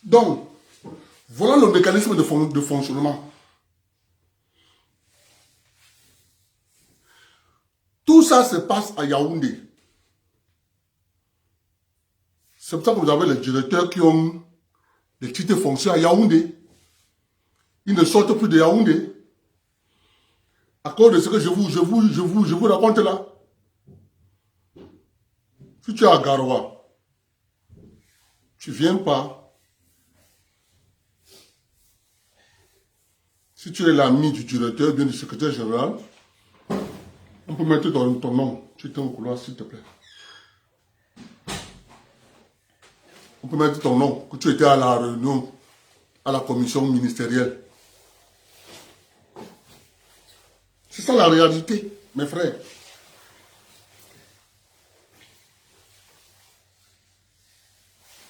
Donc, voilà le mécanisme de fonctionnement. Tout ça se passe à Yaoundé. C'est pour ça que vous avez les directeurs qui ont des titres de fonction à Yaoundé. Ils ne sortent plus de Yaoundé. À cause de ce que je vous raconte là. Si tu es à Garoua, tu ne viens pas. Si tu es l'ami du directeur, bien du secrétaire général, on peut mettre ton nom. Tu es au couloir, s'il te plaît. On peut mettre ton nom, que tu étais à la réunion, à la commission ministérielle. C'est ça la réalité, mes frères.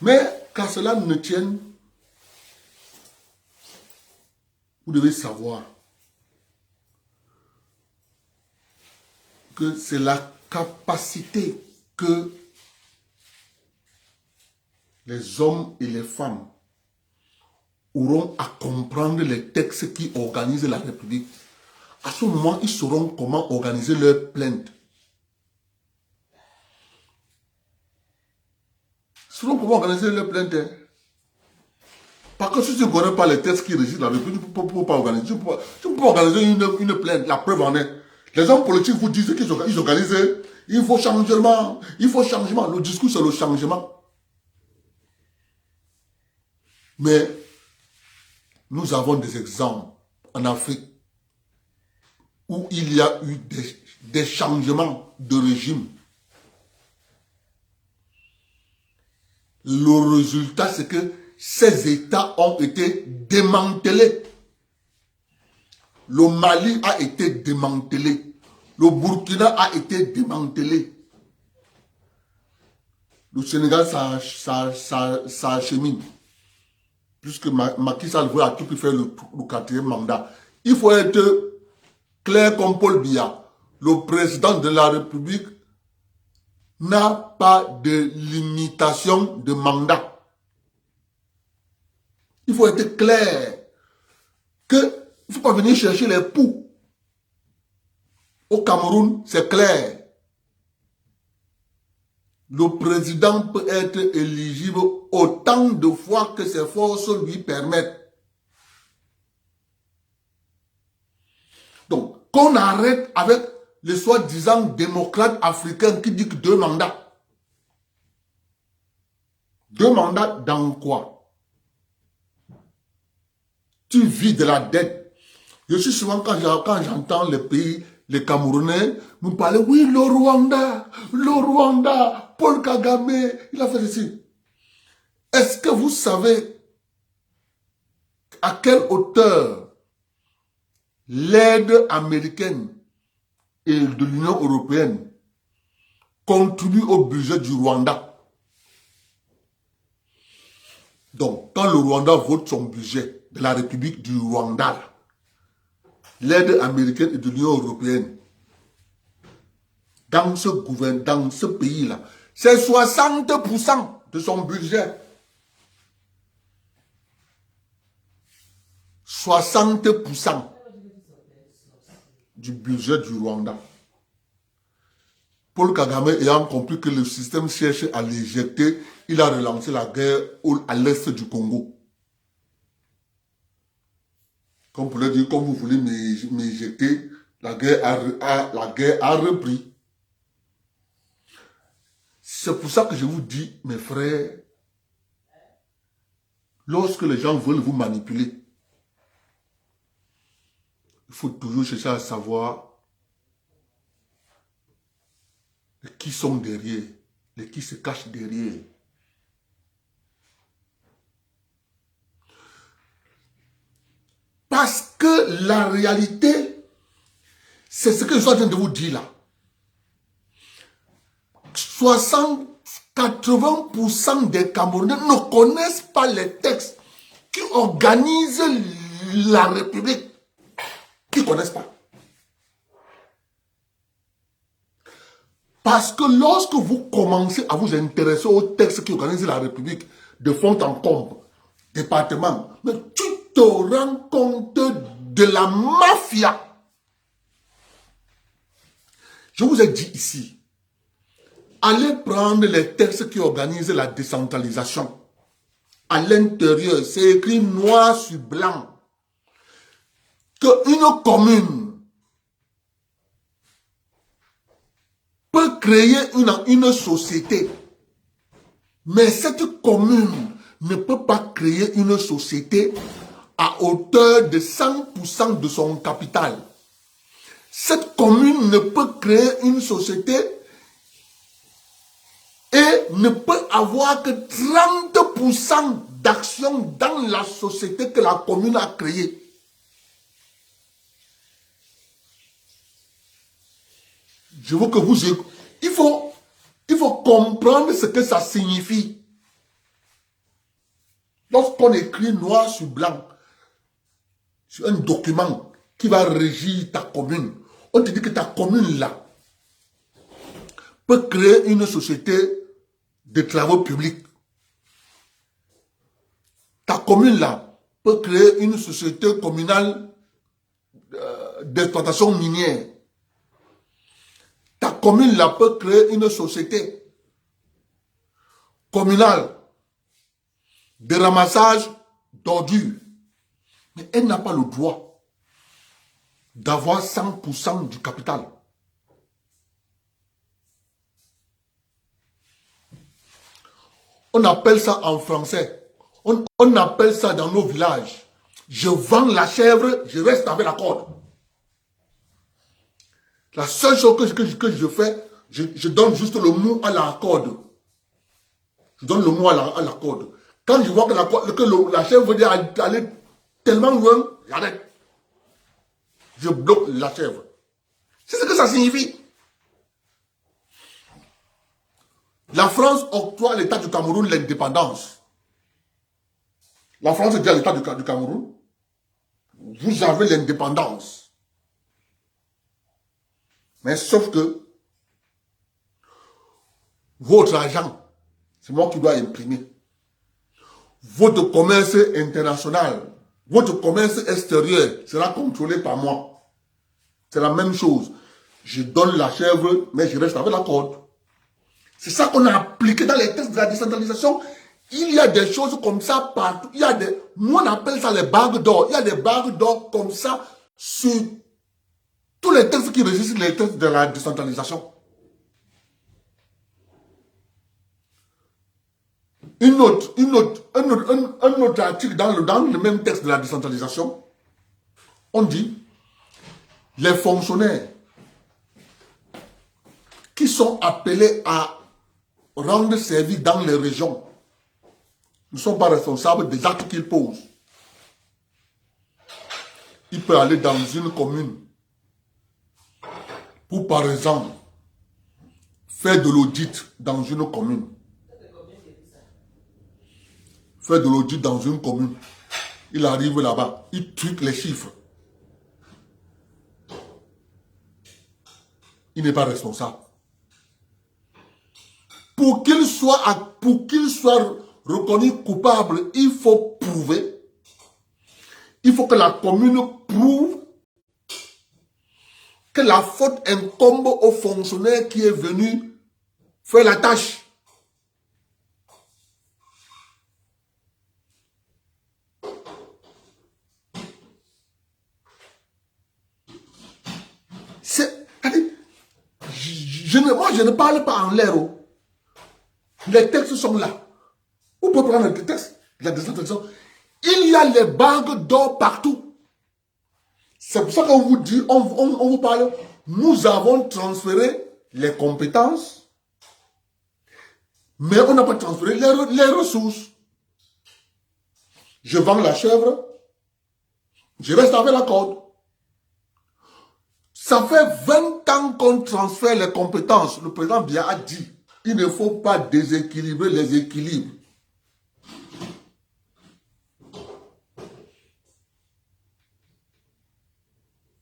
Mais qu'à cela ne tienne, vous devez savoir que c'est la capacité que les hommes et les femmes auront à comprendre les textes qui organisent la République. À ce moment, ils sauront comment organiser leur plainte. Ils sauront comment organiser leur plainte. Hein. Parce que si tu ne connais pas les textes qui régissent la République, tu ne peux pas organiser. Tu peux pas organiser une plainte. La preuve en est. Les hommes politiques vous disent qu'ils organisent. Il faut changement. Il faut changement. Le discours, c'est le changement. Mais nous avons des exemples en Afrique où il y a eu des changements de régime. Le résultat, c'est que ces États ont été démantelés. Le Mali a été démantelé. Le Burkina a été démantelé. Le Sénégal, ça achemine. Puisque Macky Sall veut à tout prix faire le 4e mandat. Il faut être clair comme Paul Biya. Le président de la République n'a pas de limitation de mandat. Il faut être clair que il ne faut pas venir chercher les poux. Au Cameroun, c'est clair. Le président peut être éligible autant de fois que ses forces lui permettent. Donc, qu'on arrête avec les soi-disant démocrates africains qui disent que 2 mandats. 2 mandats dans quoi? Tu vis de la dette. Je suis souvent, quand j'entends les pays, les Camerounais, nous parler, oui, le Rwanda, Paul Kagame, il a fait ceci. Est-ce que vous savez à quelle hauteur l'aide américaine et de l'Union européenne contribue au budget du Rwanda? Donc, quand le Rwanda vote son budget de la République du Rwanda, l'aide américaine et de l'Union européenne, dans ce pays-là, c'est 60% de son budget. 60% du budget du Rwanda. Paul Kagame ayant compris que le système cherche à l'éjecter, il a relancé la guerre à l'est du Congo. Comme pour le dire, comme vous voulez m'éjecter, la guerre a repris. C'est pour ça que je vous dis, mes frères, lorsque les gens veulent vous manipuler, il faut toujours chercher à savoir qui sont derrière, et qui se cachent derrière. Parce que la réalité, c'est ce que je suis en train de vous dire là. 80% des Camerounais ne connaissent pas les textes qui organisent la République. Qui ne connaissent pas. Parce que lorsque vous commencez à vous intéresser aux textes qui organisent la République, de fond en comble, département, mais tu te rends compte de la mafia. Je vous ai dit ici, allez prendre les textes qui organisent la décentralisation. À l'intérieur, c'est écrit noir sur blanc qu'une commune peut créer une société. Mais cette commune ne peut pas créer une société à hauteur de 100% de son capital. Cette commune ne peut créer une société et ne peut avoir que 30% d'actions dans la société que la commune a créée. Je veux que vous... Il faut comprendre ce que ça signifie. Lorsqu'on écrit noir sur blanc sur un document qui va régir ta commune, on te dit que ta commune là peut créer une société de travaux publics. Ta commune là peut créer une société communale d'exploitation minière. Ta commune là peut créer une société communale de ramassage d'ordures. Mais elle n'a pas le droit d'avoir 100% du capital. On appelle ça en français, on appelle ça dans nos villages, je vends la chèvre, je reste avec la corde. La seule chose que je fais, je donne juste le mot à la corde. Je donne le mot à la corde. Quand je vois que la chèvre veut aller tellement loin, j'arrête. Je bloque la chèvre. C'est ce que ça signifie. La France octroie à l'État du Cameroun l'indépendance. La France dit à l'État du Cameroun, vous avez l'indépendance. Mais sauf que votre argent, c'est moi qui dois imprimer. Votre commerce international, votre commerce extérieur sera contrôlé par moi. C'est la même chose. Je donne la chèvre, mais je reste avec la corde. C'est ça qu'on a appliqué dans les textes de la décentralisation. Il y a des choses comme ça partout. Nous on appelle ça les bagues d'or. Il y a des bagues d'or comme ça sur tous les textes qui régissent les textes de la décentralisation. Un autre article dans le même texte de la décentralisation, on dit les fonctionnaires qui sont appelés à rendre service dans les régions ne sont pas responsables des actes qu'ils posent. Il peut aller dans une commune pour, par exemple, faire de l'audit dans une commune. Faire de l'audit dans une commune. Il arrive là-bas, il truque les chiffres. Il n'est pas responsable. Pour qu'il soit reconnu coupable, il faut prouver il faut que la commune prouve que la faute incombe au fonctionnaire qui est venu faire la tâche. Moi, je ne parle pas en l'air. Les textes sont là. Vous pouvez prendre le texte, la décentralisation. Il y a les bagues d'or partout. C'est pour ça qu'on vous dit, on vous parle, nous avons transféré les compétences, mais on n'a pas transféré les ressources. Je vends la chèvre, je reste avec la corde. Ça fait 20 ans qu'on transfère les compétences. Le président Biya a dit, il ne faut pas déséquilibrer les équilibres.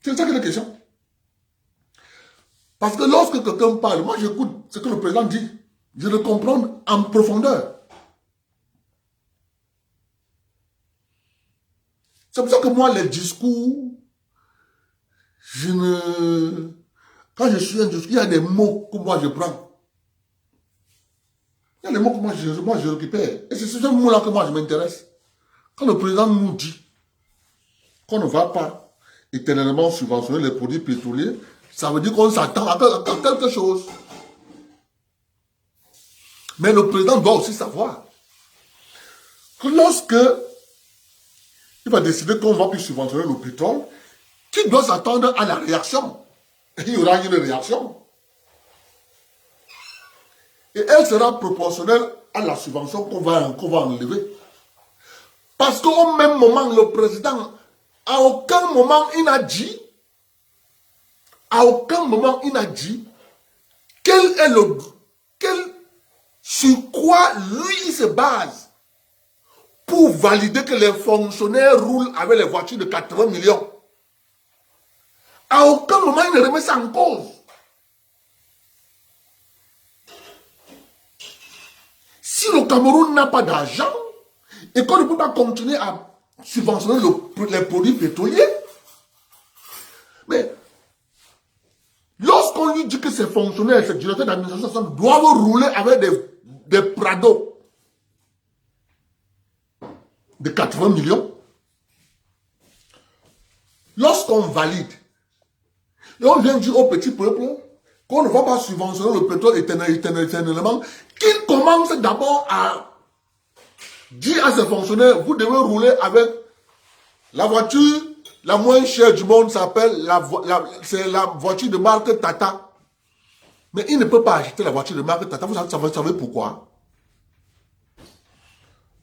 C'est ça que la question. Parce que lorsque quelqu'un parle, moi j'écoute ce que le président dit. Je le comprends en profondeur. C'est pour ça que moi, les discours, quand je suis un discours, il y a des mots que moi je prends. Il y a des mots que moi je récupère. Et c'est ce mot-là que moi je m'intéresse. Quand le président nous dit qu'on ne va pas éternellement subventionner les produits pétroliers, ça veut dire qu'on s'attend à quelque chose. Mais le président doit aussi savoir que lorsque il va décider qu'on ne va plus subventionner le pétrole, qu'il doit s'attendre à la réaction. Il y aura une réaction. Et elle sera proportionnelle à la subvention qu'on va enlever. Parce qu'au même moment, le président, à aucun moment il n'a dit, sur quoi lui il se base pour valider que les fonctionnaires roulent avec les voitures de 80 millions. À aucun moment il ne remet ça en cause. Si le Cameroun n'a pas d'argent et qu'on ne peut pas continuer à subventionner les produits pétroliers, mais lorsqu'on lui dit que ces fonctionnaires, ces directeurs d'administration doivent rouler avec des Prado de 80 millions, lorsqu'on valide, et on vient dire au petit peuple qu'on ne va pas subventionner le pétrole éternellement, qu'il commence d'abord à dire à ses fonctionnaires, vous devez rouler avec la voiture la moins chère du monde, c'est la voiture de marque Tata. Mais il ne peut pas acheter la voiture de marque Tata. Vous savez pourquoi?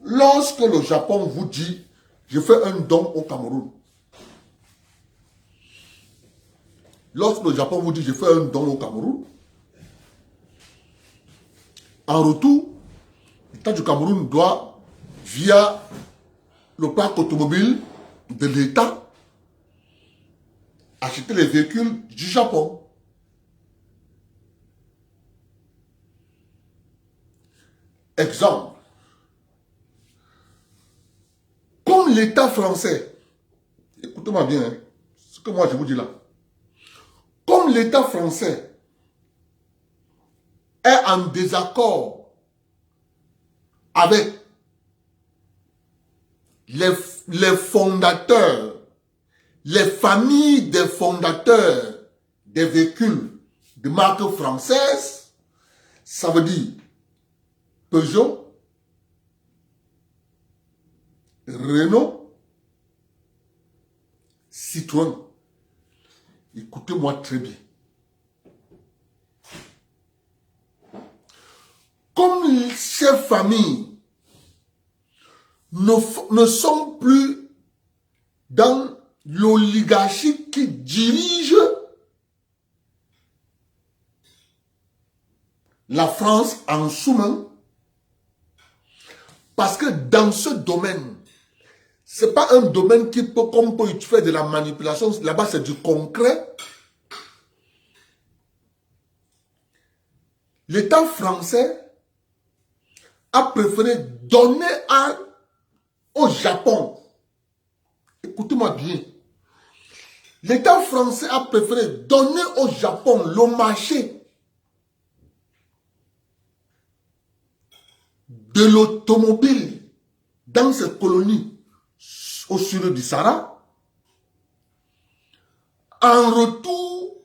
Lorsque le Japon vous dit, je fais un don au Cameroun. Lorsque le Japon vous dit, je fais un don au Cameroun, en retour, l'État du Cameroun doit, via le parc automobile de l'État, acheter les véhicules du Japon. Exemple. Comme l'État français, écoutez-moi bien, hein, ce que moi je vous dis là. Comme l'État français est en désaccord avec les fondateurs, les familles des fondateurs des véhicules de marque française, ça veut dire Peugeot, Renault, Citroën. Écoutez-moi très bien. Comme ces familles ne sont plus dans l'oligarchie qui dirige la France en sous-main, parce que dans ce domaine, ce n'est pas un domaine qu'on peut faire de la manipulation. Là-bas, c'est du concret. L'État français a préféré donner au Japon. écoutez-moi bien. L'État français a préféré donner au Japon le marché de l'automobile dans ses colonies au sud du Sahara. En retour,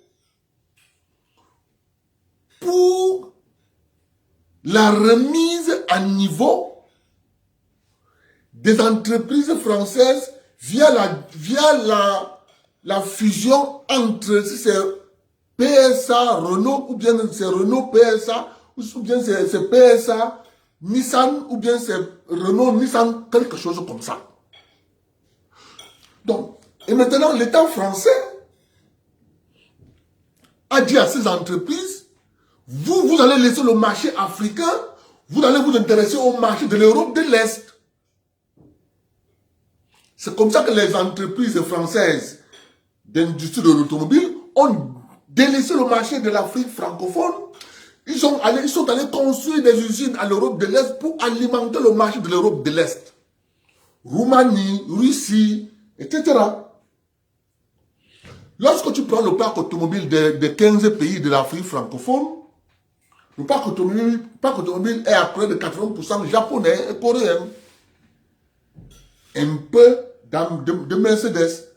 pour la remise à niveau des entreprises françaises via la fusion entre si c'est PSA, Renault, ou bien c'est Renault PSA, ou bien c'est PSA, Nissan, ou bien c'est Renault, Nissan, quelque chose comme ça. Donc, et maintenant, l'État français a dit à ces entreprises, vous allez laisser le marché africain, vous allez vous intéresser au marché de l'Europe de l'Est. C'est comme ça que les entreprises françaises d'industrie de l'automobile ont délaissé le marché de l'Afrique francophone. Ils sont allés construire des usines à l'Europe de l'Est pour alimenter le marché de l'Europe de l'Est. Roumanie, Russie, etc. Lorsque tu prends le parc automobile des 15 pays de l'Afrique francophone, le parc automobile est à près de 80% japonais et coréen. Un peu de Mercedes.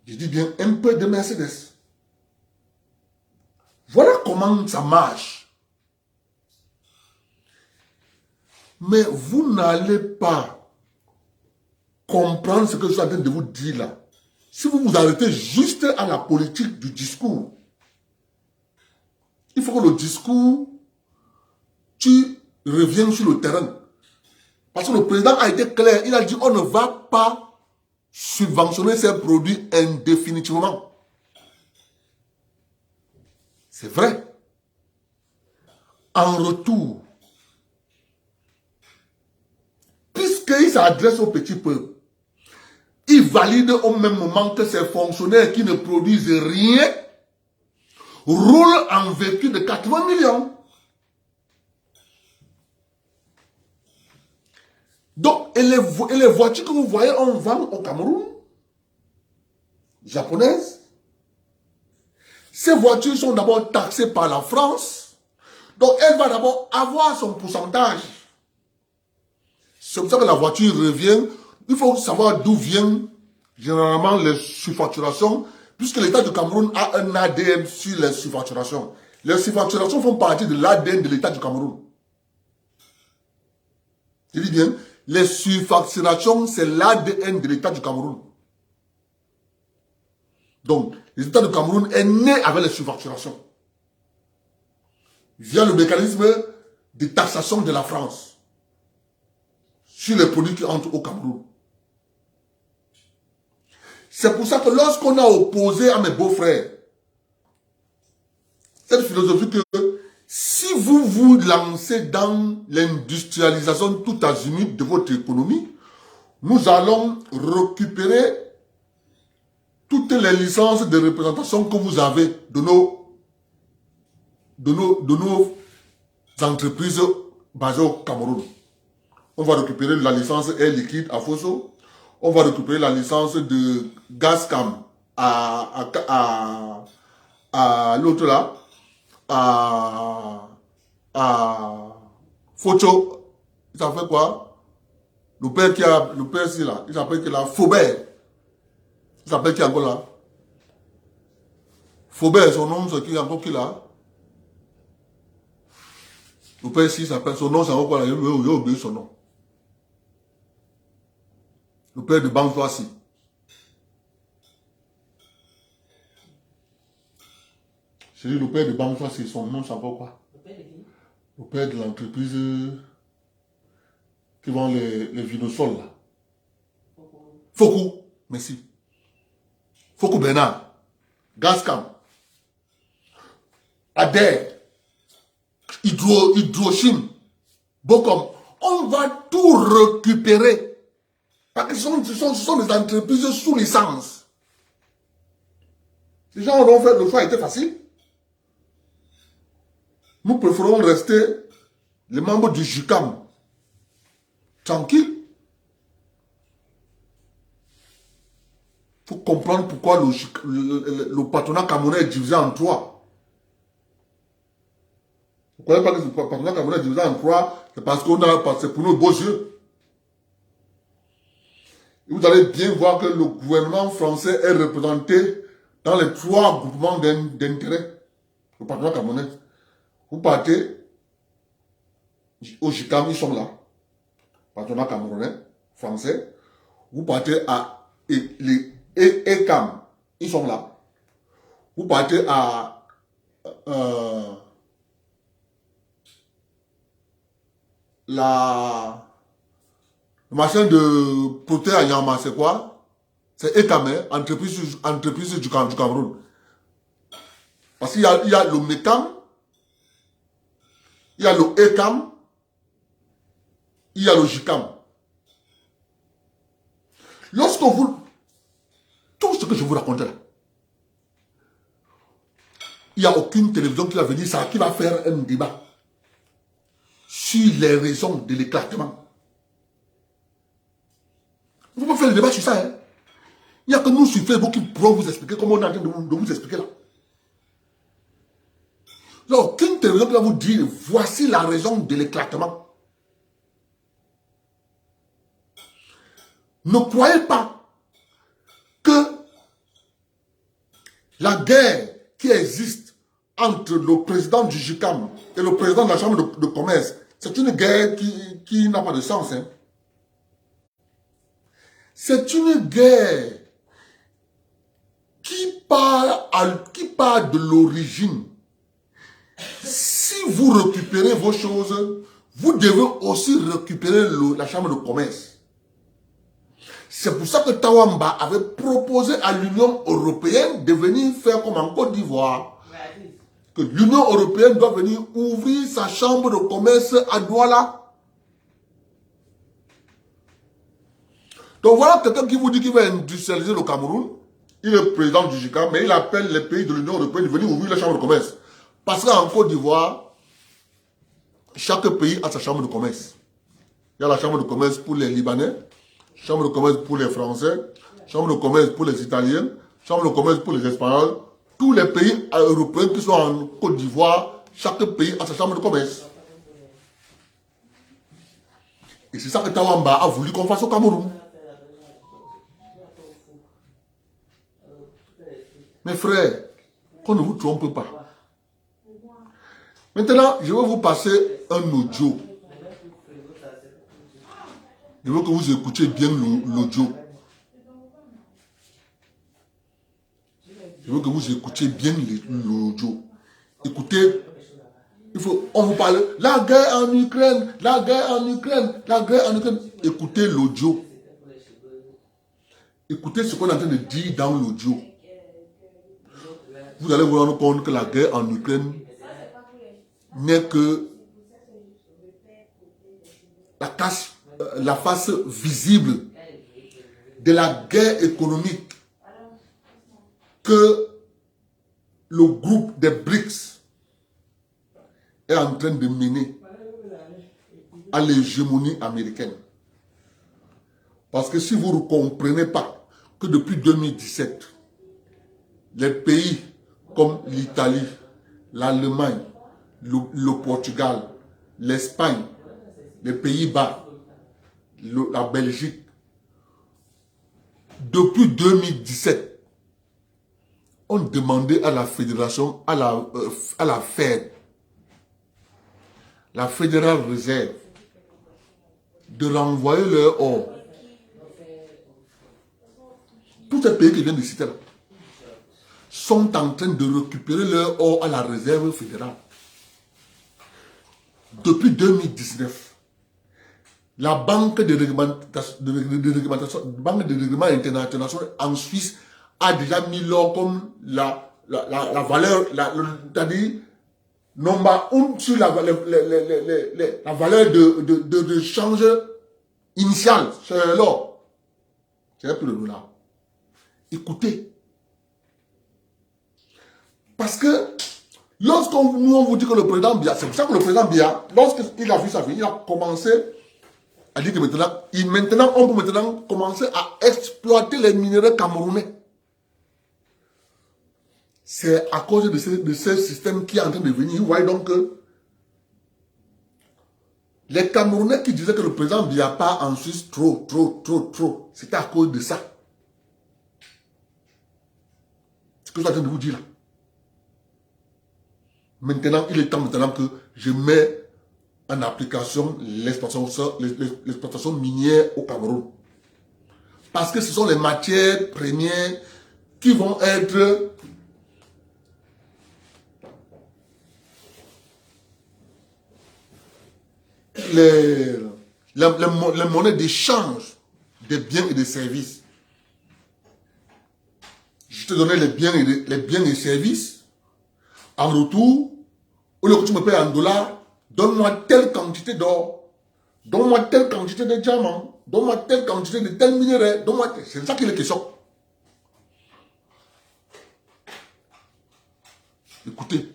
Je dis bien un peu de Mercedes. Voilà comment ça marche. Mais vous n'allez pas comprendre ce que je suis en train de vous dire là. Si vous vous arrêtez juste à la politique du discours, il faut que le discours, tu reviennes sur le terrain. Parce que le président a été clair, il a dit on ne va pas subventionner ces produits indéfinitivement. C'est vrai. En retour, puisqu'il s'adresse au petit peuple, il valide au même moment que ces fonctionnaires qui ne produisent rien roulent en véhicule de 80 millions. Donc, et les voitures que vous voyez, on vend au Cameroun, japonaises. Ces voitures sont d'abord taxées par la France. Donc, elle va d'abord avoir son pourcentage. C'est pour ça que la voiture revient. Il faut savoir d'où viennent généralement les surfacturations, puisque l'État du Cameroun a un ADN sur les surfacturations. Les surfacturations font partie de l'ADN de l'État du Cameroun. Je dis bien, les surfacturations, c'est l'ADN de l'État du Cameroun. Donc, l'État du Cameroun est né avec les surfacturations. Via le mécanisme de taxation de la France sur les produits qui entrent au Cameroun. C'est pour ça que lorsqu'on a opposé à mes beaux-frères cette philosophie que si vous vous lancez dans l'industrialisation tout azimut de votre économie, nous allons récupérer toutes les licences de représentation que vous avez de nos entreprises basées au Cameroun. On va récupérer la licence Air Liquide à Fosso. On va récupérer la licence de Gascam à l'autre là, à Focho. Il s'appelle quoi? Le père ici là, il s'appelle qui là? Faubert. Il s'appelle qui encore là? Faubert, son nom c'est qui encore qui là? Le père ici s'appelle, son nom c'est encore quoi là? Il a oublié son nom. Le père de Bangsoissi. C'est lui, le père de Bangsoissi, son nom c'est encore quoi? Le père de qui? Le père de l'entreprise qui vend les vinosols là. Fokou, merci. Fokou Bernard, Gascam, Adair, Hydrochim, Bokom. On va tout récupérer. Parce que ce sont des entreprises sous licence. Les gens auront fait le choix, était facile. Nous préférons rester les membres du JUCAM. Tranquille. Il faut comprendre pourquoi le patronat camerounais est divisé en trois. Vous ne croyez pas que le patronat camerounais est divisé en trois? C'est parce qu'on a passé pour nos beaux yeux. Et vous allez bien voir que le gouvernement français est représenté dans les trois groupements d'intérêt. Le patronat camerounais. Vous partez au JICAM, ils sont là. Patronat camerounais, français. Vous partez à les ECAM, ils sont là. Vous partez à le machin de Proté à Yama, c'est quoi? C'est ECAM, hein, entreprise du Cameroun. Parce qu'il y a le MECAM, il y a le ECAM, il y a le JICAM. Lorsque vous... Tout ce que je vous raconte là, il n'y a aucune télévision qui va venir, ça, qui va faire un débat sur les raisons de l'éclatement. Vous pouvez faire le débat sur ça. Hein? Il n'y a que nous sur Facebook qui pourront vous expliquer comment on est en train de vous expliquer là. Il n'y a aucune télévision qui va vous dire voici la raison de l'éclatement. Ne croyez pas que la guerre qui existe entre le président du JICAM et le président de la Chambre de commerce, c'est une guerre qui n'a pas de sens. Hein. C'est une guerre qui part de l'origine. Si vous récupérez vos choses, vous devez aussi récupérer la Chambre de commerce. C'est pour ça que Tawamba avait proposé à l'Union européenne de venir faire comme en Côte d'Ivoire. Que l'Union européenne doit venir ouvrir sa chambre de commerce à Douala. Donc voilà quelqu'un qui vous dit qu'il va industrialiser le Cameroun. Il est président du JICA, mais il appelle les pays de l'Union européenne de venir ouvrir la chambre de commerce. Parce qu'en Côte d'Ivoire, chaque pays a sa chambre de commerce. Il y a la chambre de commerce pour les Libanais, chambre de commerce pour les Français, chambre de commerce pour les Italiens, chambre de commerce pour les Espagnols. Tous les pays européens qui sont en Côte d'Ivoire, chaque pays a sa chambre de commerce. Et c'est ça que Tawamba a voulu qu'on fasse au Cameroun. Mes frères, qu'on ne vous trompe pas. Maintenant, je vais vous passer un audio. Je veux que vous écoutiez bien l'audio. Je veux que vous écoutiez bien l'audio. Écoutez, on vous parle, la guerre en Ukraine, la guerre en Ukraine, la guerre en Ukraine. Écoutez l'audio. Écoutez ce qu'on est en train de dire dans l'audio. Vous allez vous rendre compte que la guerre en Ukraine n'est que la face visible de la guerre économique que le groupe des BRICS est en train de mener à l'hégémonie américaine. Parce que si vous ne comprenez pas que depuis 2017, les pays comme l'Italie, l'Allemagne, le Portugal, l'Espagne, les Pays-Bas, la Belgique, depuis 2017, ont demandé à la fédération, à la Fed, la Fédérale Réserve, de renvoyer leur or. Tous ces pays qui viennent de citer là sont en train de récupérer leur or à la Réserve fédérale. Depuis 2019, la Banque de règlement international en Suisse a déjà mis l'or comme la valeur, c'est-à-dire nombre un sur la valeur de change initial sur l'or. C'est plus le dollar. Écoutez. Parce que lorsqu'on vous dit que le président Biya, c'est pour ça que le président Biya, lorsqu'il a vu sa vie, il a commencé a dit que maintenant, on peut maintenant commencer à exploiter les minéraux camerounais. C'est à cause de ce système qui est en train de venir. Vous voyez donc que les Camerounais qui disaient que le président ne vient pas en Suisse trop, c'était à cause de ça. C'est ce que je suis en train de vous dire là. Maintenant, il est temps maintenant que je mets en application l'exploitation minière au Cameroun. Parce que ce sont les matières premières qui vont être les monnaies d'échange des biens et des services. Je te donnais les biens et services. En retour, au lieu que tu me payes en dollars, donne-moi telle quantité d'or, donne-moi telle quantité de diamants, donne-moi telle quantité de tel minerai, donne-moi. C'est de ça qu'il est question. Écoutez.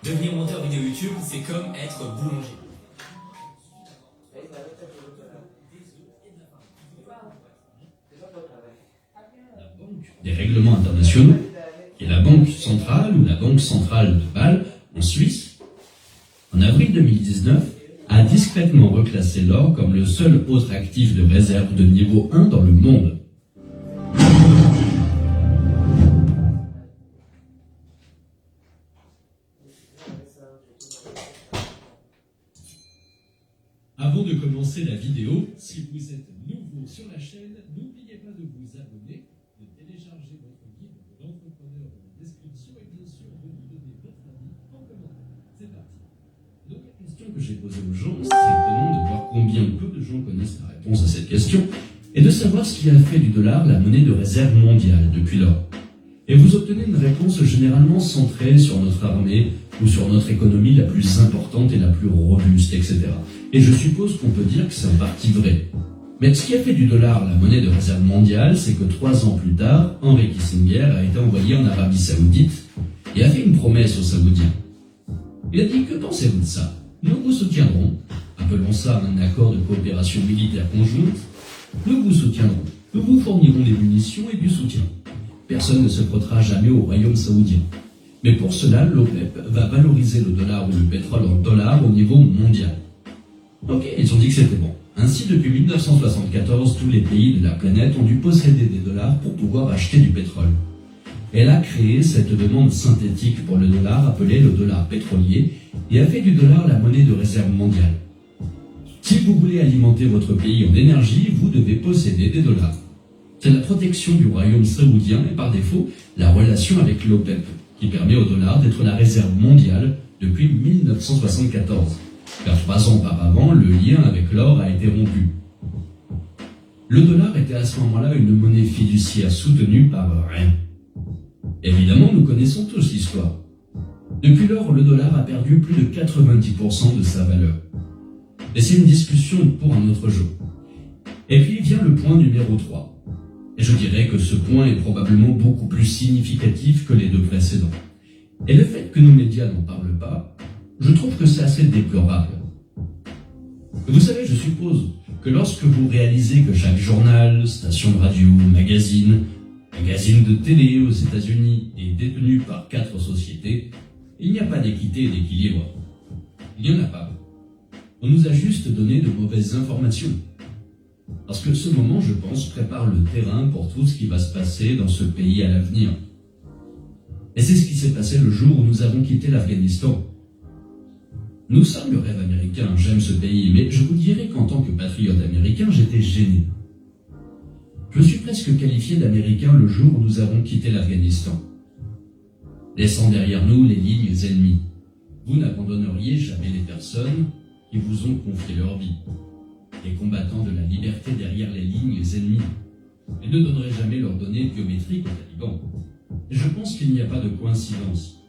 Devenir monteur vidéo YouTube, c'est comme être boulanger. La Banque des règlements internationaux et la Banque centrale ou la Banque centrale de Bâle en Suisse, en avril 2019, a discrètement reclassé l'or comme le seul autre actif de réserve de niveau 1 dans le monde. Avant de commencer la vidéo, si vous êtes nouveau sur la chaîne, n'oubliez pas de vous abonner, de télécharger votre guide de l'entrepreneur dans la description et bien sûr de nous donner votre avis en commentaire. C'est parti. Donc la question que j'ai posée aux gens, c'est étonnant de voir combien peu de gens connaissent la réponse à cette question et de savoir ce qui a fait du dollar la monnaie de réserve mondiale depuis lors. Et vous obtenez une réponse généralement centrée sur notre armée ou sur notre économie la plus importante et la plus robuste, etc. Et je suppose qu'on peut dire que c'est en partie vrai. Mais ce qui a fait du dollar la monnaie de réserve mondiale, c'est que 3 ans plus tard, Henry Kissinger a été envoyé en Arabie Saoudite et a fait une promesse aux Saoudiens. Il a dit: que pensez-vous de ça? Nous vous soutiendrons. Appelons ça un accord de coopération militaire conjointe. Nous vous soutiendrons. Nous vous fournirons des munitions et du soutien. Personne ne se frottera jamais au royaume saoudien. Mais pour cela, l'OPEP va valoriser le dollar ou le pétrole en dollars au niveau mondial. Ok, ils ont dit que c'était bon. Ainsi, depuis 1974, tous les pays de la planète ont dû posséder des dollars pour pouvoir acheter du pétrole. Elle a créé cette demande synthétique pour le dollar, appelée le dollar pétrolier, et a fait du dollar la monnaie de réserve mondiale. Si vous voulez alimenter votre pays en énergie, vous devez posséder des dollars. C'est la protection du royaume saoudien et par défaut, la relation avec l'OPEP, qui permet au dollar d'être la réserve mondiale depuis 1974. Car 3 ans auparavant, le lien avec l'or a été rompu. Le dollar était à ce moment-là une monnaie fiduciaire soutenue par rien. Évidemment, nous connaissons tous l'histoire. Depuis lors, le dollar a perdu plus de 90% de sa valeur. Et c'est une discussion pour un autre jour. Et puis vient le point numéro 3. Et je dirais que ce point est probablement beaucoup plus significatif que les 2 précédents. Et le fait que nos médias n'en parlent pas, je trouve que c'est assez déplorable. Vous savez, je suppose que lorsque vous réalisez que chaque journal, station de radio, magazine de télé aux États-Unis est détenu par 4 sociétés, il n'y a pas d'équité et d'équilibre. Il n'y en a pas. On nous a juste donné de mauvaises informations. Parce que ce moment, je pense, prépare le terrain pour tout ce qui va se passer dans ce pays à l'avenir. Et c'est ce qui s'est passé le jour où nous avons quitté l'Afghanistan. Nous sommes le rêve américain, j'aime ce pays, mais je vous dirais qu'en tant que patriote américain, j'étais gêné. Je suis presque qualifié d'américain le jour où nous avons quitté l'Afghanistan. Laissant derrière nous les lignes ennemies. Vous n'abandonneriez jamais les personnes qui vous ont confié leur vie. Les combattants de la liberté derrière les lignes ennemies. Et ne donnerez jamais leurs données biométriques aux talibans. Et je pense qu'il n'y a pas de coïncidence.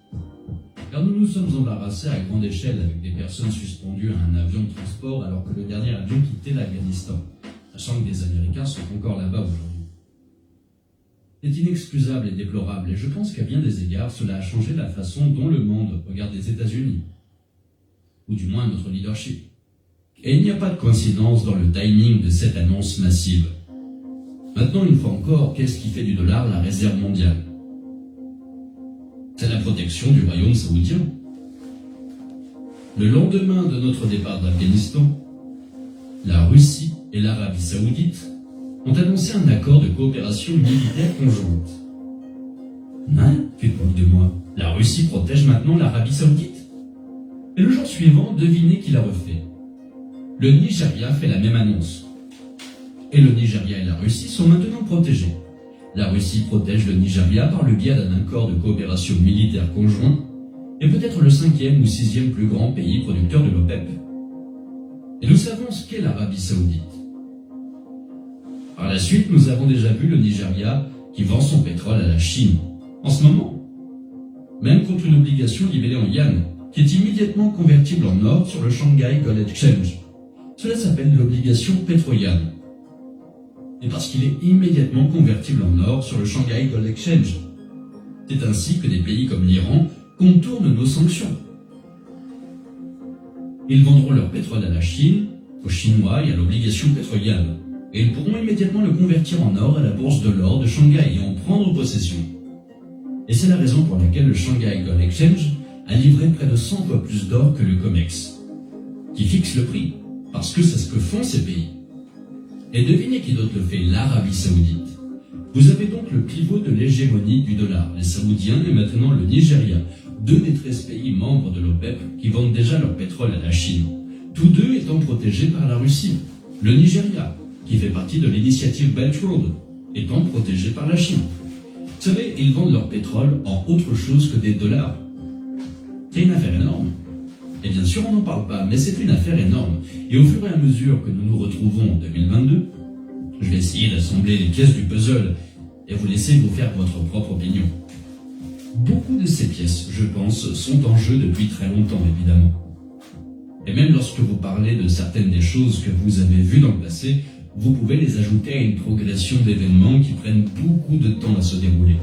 Car nous nous sommes embarrassés à grande échelle avec des personnes suspendues à un avion de transport alors que le dernier avion quittait l'Afghanistan. sachant que des Américains sont encore là-bas aujourd'hui. C'est inexcusable et déplorable, et je pense qu'à bien des égards, cela a changé la façon dont le monde regarde les États-Unis, ou du moins notre leadership. Et il n'y a pas de coïncidence dans le timing de cette annonce massive. Maintenant, une fois encore, qu'est-ce qui fait du dollar la réserve mondiale? C'est la protection du royaume saoudien. Le lendemain de notre départ d'Afghanistan, la Russie et l'Arabie saoudite ont annoncé un accord de coopération militaire conjointe. Hein? Tu te moques de moi? La Russie protège maintenant l'Arabie saoudite? Et le jour suivant, devinez qui l'a refait. Le Nigeria fait la même annonce. Et le Nigeria et la Russie sont maintenant protégés. La Russie protège le Nigeria par le biais d'un accord de coopération militaire conjoint et peut-être le 5e ou 6e plus grand pays producteur de l'OPEP. Et nous savons ce qu'est l'Arabie saoudite. Par la suite, nous avons déjà vu le Nigeria qui vend son pétrole à la Chine, en ce moment, même contre une obligation libellée en yuan, qui est immédiatement convertible en or sur le Shanghai Gold Exchange. Cela s'appelle l'obligation pétro-yuan. Et parce qu'il est immédiatement convertible en or sur le Shanghai Gold Exchange. C'est ainsi que des pays comme l'Iran contournent nos sanctions. Ils vendront leur pétrole à la Chine, aux Chinois et à l'obligation pétro-yuan, et ils pourront immédiatement le convertir en or à la bourse de l'or de Shanghai et en prendre possession. Et c'est la raison pour laquelle le Shanghai Gold Exchange a livré près de 100 fois plus d'or que le COMEX, qui fixe le prix, parce que c'est ce que font ces pays. Et devinez qui d'autre le fait, l'Arabie saoudite. Vous avez donc le pivot de l'hégémonie du dollar, les Saoudiens et maintenant le Nigeria, 2 des 13 pays membres de l'OPEP qui vendent déjà leur pétrole à la Chine, tous deux étant protégés par la Russie. Le Nigeria, qui fait partie de l'initiative Belt Road, étant protégé par la Chine. Vous savez, ils vendent leur pétrole en autre chose que des dollars. C'est une affaire énorme. Et bien sûr, on n'en parle pas, mais c'est une affaire énorme. Et au fur et à mesure que nous nous retrouvons en 2022, je vais essayer d'assembler les pièces du puzzle et vous laisser vous faire votre propre opinion. Beaucoup de ces pièces, je pense, sont en jeu depuis très longtemps, évidemment. Et même lorsque vous parlez de certaines des choses que vous avez vues dans le passé, vous pouvez les ajouter à une progression d'événements qui prennent beaucoup de temps à se dérouler.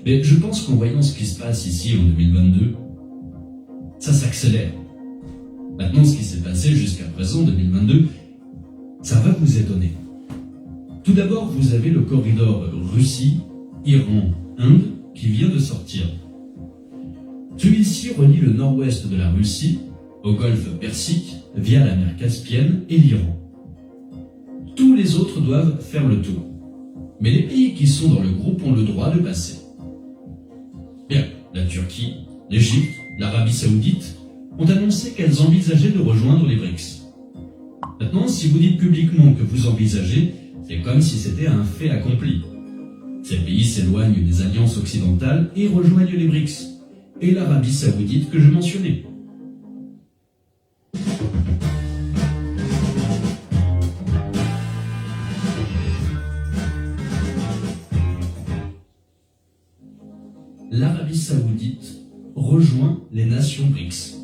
Mais je pense qu'en voyant ce qui se passe ici en 2022, ça s'accélère. Maintenant, ce qui s'est passé jusqu'à présent, 2022, ça va vous étonner. Tout d'abord, vous avez le corridor Russie, Iran, Inde qui vient de sortir. Celui-ci relie le nord-ouest de la Russie au golfe Persique via la mer Caspienne et l'Iran. Tous les autres doivent faire le tour. Mais les pays qui sont dans le groupe ont le droit de passer. Bien, la Turquie, l'Égypte, l'Arabie saoudite ont annoncé qu'elles envisageaient de rejoindre les BRICS. Maintenant, si vous dites publiquement que vous envisagez, c'est comme si c'était un fait accompli. Ces pays s'éloignent des alliances occidentales et rejoignent les BRICS, et l'Arabie saoudite que je mentionnais. L'Arabie saoudite rejoint les nations BRICS.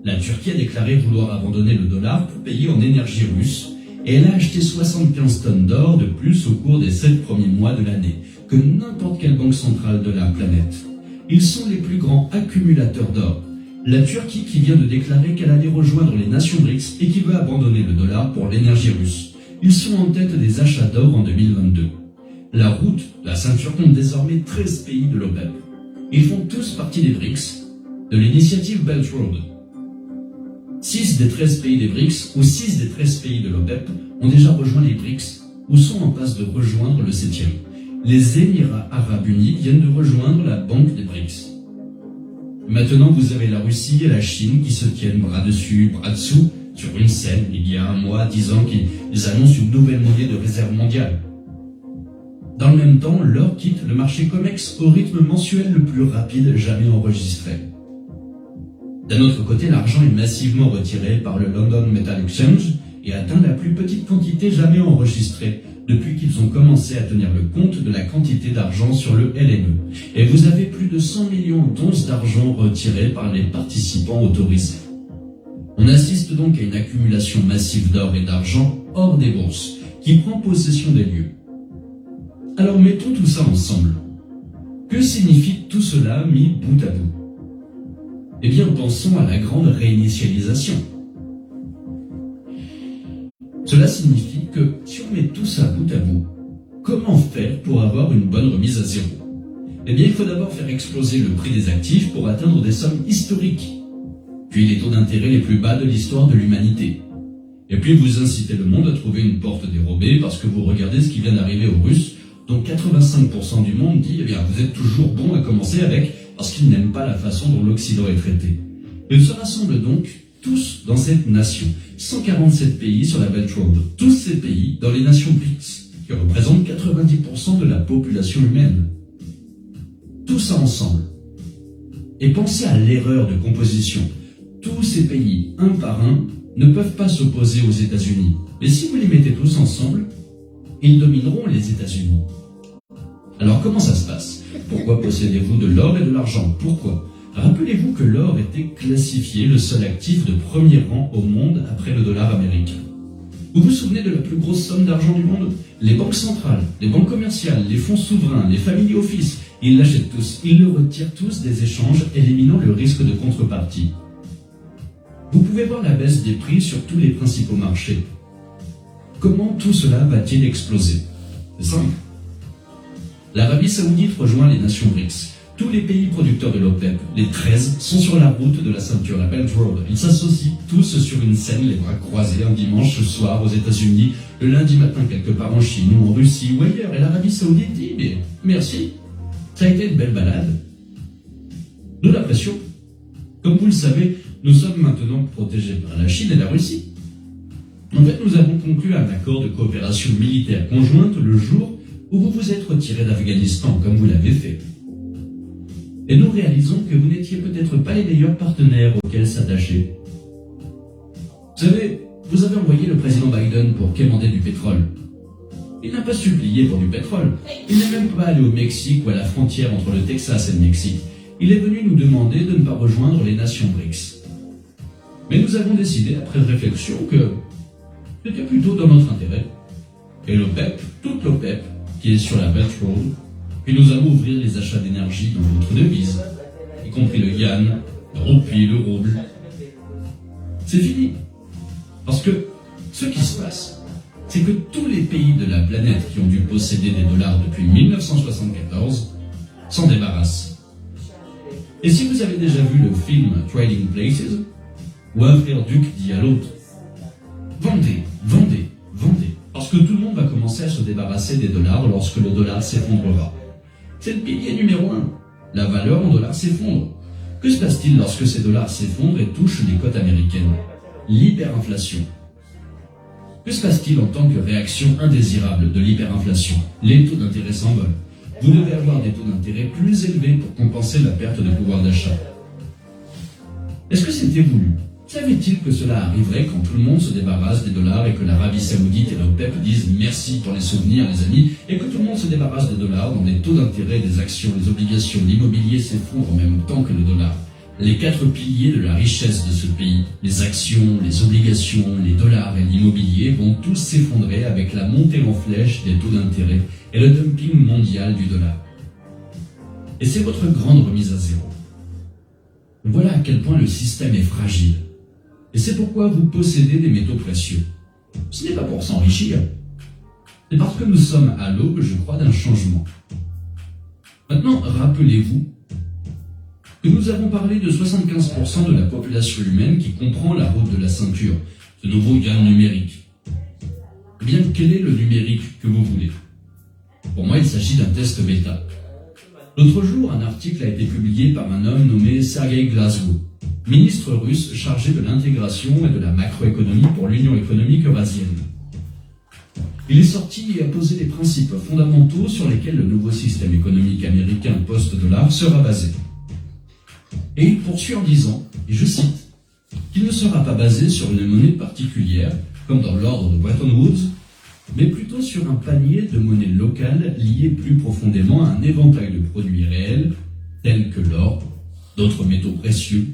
La Turquie a déclaré vouloir abandonner le dollar pour payer en énergie russe et elle a acheté 75 tonnes d'or de plus au cours des 7 premiers mois de l'année que n'importe quelle banque centrale de la planète. Ils sont les plus grands accumulateurs d'or. La Turquie qui vient de déclarer qu'elle allait rejoindre les nations BRICS et qui veut abandonner le dollar pour l'énergie russe. Ils sont en tête des achats d'or en 2022. La route, la ceinture compte désormais 13 pays de l'OPEP. Ils font tous partie des BRICS, de l'initiative Belt Road. 6 des 13 pays des BRICS ou 6 des 13 pays de l'OPEP ont déjà rejoint les BRICS ou sont en passe de rejoindre le 7e. Les Émirats Arabes Unis viennent de rejoindre la banque des BRICS. Maintenant, vous avez la Russie et la Chine qui se tiennent bras dessus, bras dessous sur une scène il y a un mois disant qu'ils annoncent une nouvelle monnaie de réserve mondiale. Dans le même temps, l'or quitte le marché COMEX au rythme mensuel le plus rapide jamais enregistré. D'un autre côté, l'argent est massivement retiré par le London Metal Exchange et atteint la plus petite quantité jamais enregistrée depuis qu'ils ont commencé à tenir le compte de la quantité d'argent sur le LME. Et vous avez plus de 100 millions d'onces d'argent retirées par les participants autorisés. On assiste donc à une accumulation massive d'or et d'argent hors des bourses, qui prend possession des lieux. Alors mettons tout ça ensemble. Que signifie tout cela mis bout à bout? Eh bien, pensons à la grande réinitialisation. Cela signifie que si on met tout ça bout à bout, comment faire pour avoir une bonne remise à zéro? Eh bien, il faut d'abord faire exploser le prix des actifs pour atteindre des sommes historiques, puis les taux d'intérêt les plus bas de l'histoire de l'humanité. Et puis vous incitez le monde à trouver une porte dérobée parce que vous regardez ce qui vient d'arriver aux Russes, dont 85% du monde dit, eh bien, vous êtes toujours bon à commencer avec, parce qu'ils n'aiment pas la façon dont l'Occident est traité. Ils se rassemblent donc tous dans cette nation, 147 pays sur la Belt Road, tous ces pays dans les nations BRICS, qui représentent 90% de la population humaine. Tout ça ensemble. Et pensez à l'erreur de composition. Tous ces pays, un par un, ne peuvent pas s'opposer aux États-Unis. Mais si vous les mettez tous ensemble, ils domineront les États-Unis. Alors comment ça se passe? Pourquoi possédez-vous de l'or et de l'argent? Pourquoi? Rappelez-vous que l'or était classifié le seul actif de premier rang au monde après le dollar américain. Vous vous souvenez de la plus grosse somme d'argent du monde? Les banques centrales, les banques commerciales, les fonds souverains, les family office, ils l'achètent tous, ils le retirent tous des échanges, éliminant le risque de contrepartie. Vous pouvez voir la baisse des prix sur tous les principaux marchés. Comment tout cela va-t-il exploser? C'est simple. L'Arabie Saoudite rejoint les nations BRICS. Tous les pays producteurs de l'OPEP, les 13, sont sur la route de la ceinture, la Belt Road. Ils s'associent tous sur une scène, les bras croisés, un dimanche soir aux États-Unis, le lundi matin quelque part en Chine ou en Russie ou ailleurs. Et l'Arabie Saoudite dit, mais merci, ça a été une belle balade. Nous la pression. Comme vous le savez, nous sommes maintenant protégés par la Chine et la Russie. En fait, nous avons conclu un accord de coopération militaire conjointe le jour où vous vous êtes retiré d'Afghanistan, comme vous l'avez fait. Et nous réalisons que vous n'étiez peut-être pas les meilleurs partenaires auxquels s'attacher. Vous savez, vous avez envoyé le président Biden pour quémander du pétrole. Il n'a pas supplié pour du pétrole. Il n'est même pas allé au Mexique ou à la frontière entre le Texas et le Mexique. Il est venu nous demander de ne pas rejoindre les nations BRICS. Mais nous avons décidé, après réflexion, que c'était plutôt dans notre intérêt. Et l'OPEP, toute l'OPEP, qui est sur la Belt Road, puis nous allons ouvrir les achats d'énergie dans votre devise, y compris le yuan, le roupie, le rouble. C'est fini. Parce que ce qui se passe, c'est que tous les pays de la planète qui ont dû posséder des dollars depuis 1974 s'en débarrassent. Et si vous avez déjà vu le film Trading Places, où un frère duc dit à l'autre, vendez, vendez, vendez, parce que tout le monde va commencer à se débarrasser des dollars lorsque le dollar s'effondrera. C'est le pilier numéro 1. La valeur en dollars s'effondre. Que se passe-t-il lorsque ces dollars s'effondrent et touchent les cotes américaines? L'hyperinflation. Que se passe-t-il en tant que réaction indésirable de l'hyperinflation? Les taux d'intérêt s'envolent. Vous devez avoir des taux d'intérêt plus élevés pour compenser la perte de pouvoir d'achat. Est-ce que c'était voulu? Savait-il que cela arriverait quand tout le monde se débarrasse des dollars et que l'Arabie Saoudite et l'OPEP disent merci pour les souvenirs, les amis, et que tout le monde se débarrasse des dollars dans des taux d'intérêt, des actions, les obligations, l'immobilier s'effondre en même temps que le dollar? Les 4 piliers de la richesse de ce pays, les actions, les obligations, les dollars et l'immobilier vont tous s'effondrer avec la montée en flèche des taux d'intérêt et le dumping mondial du dollar. Et c'est votre grande remise à zéro. Voilà à quel point le système est fragile. Et c'est pourquoi vous possédez des métaux précieux. Ce n'est pas pour s'enrichir. C'est parce que nous sommes à l'aube, je crois, d'un changement. Maintenant, rappelez-vous que nous avons parlé de 75% de la population humaine qui comprend la route de la ceinture, ce nouveau gain numérique. Eh bien, quel est le numérique que vous voulez? Pour moi, il s'agit d'un test bêta. L'autre jour, un article a été publié par un homme nommé Sergei Glasgow, ministre russe chargé de l'intégration et de la macroéconomie pour l'Union économique eurasienne. Il est sorti et a posé les principes fondamentaux sur lesquels le nouveau système économique américain post-dollar sera basé. Et il poursuit en disant, et je cite, qu'il ne sera pas basé sur une monnaie particulière, comme dans l'ordre de Bretton Woods, mais plutôt sur un panier de monnaies locales liées plus profondément à un éventail de produits réels, tels que l'or, d'autres métaux précieux,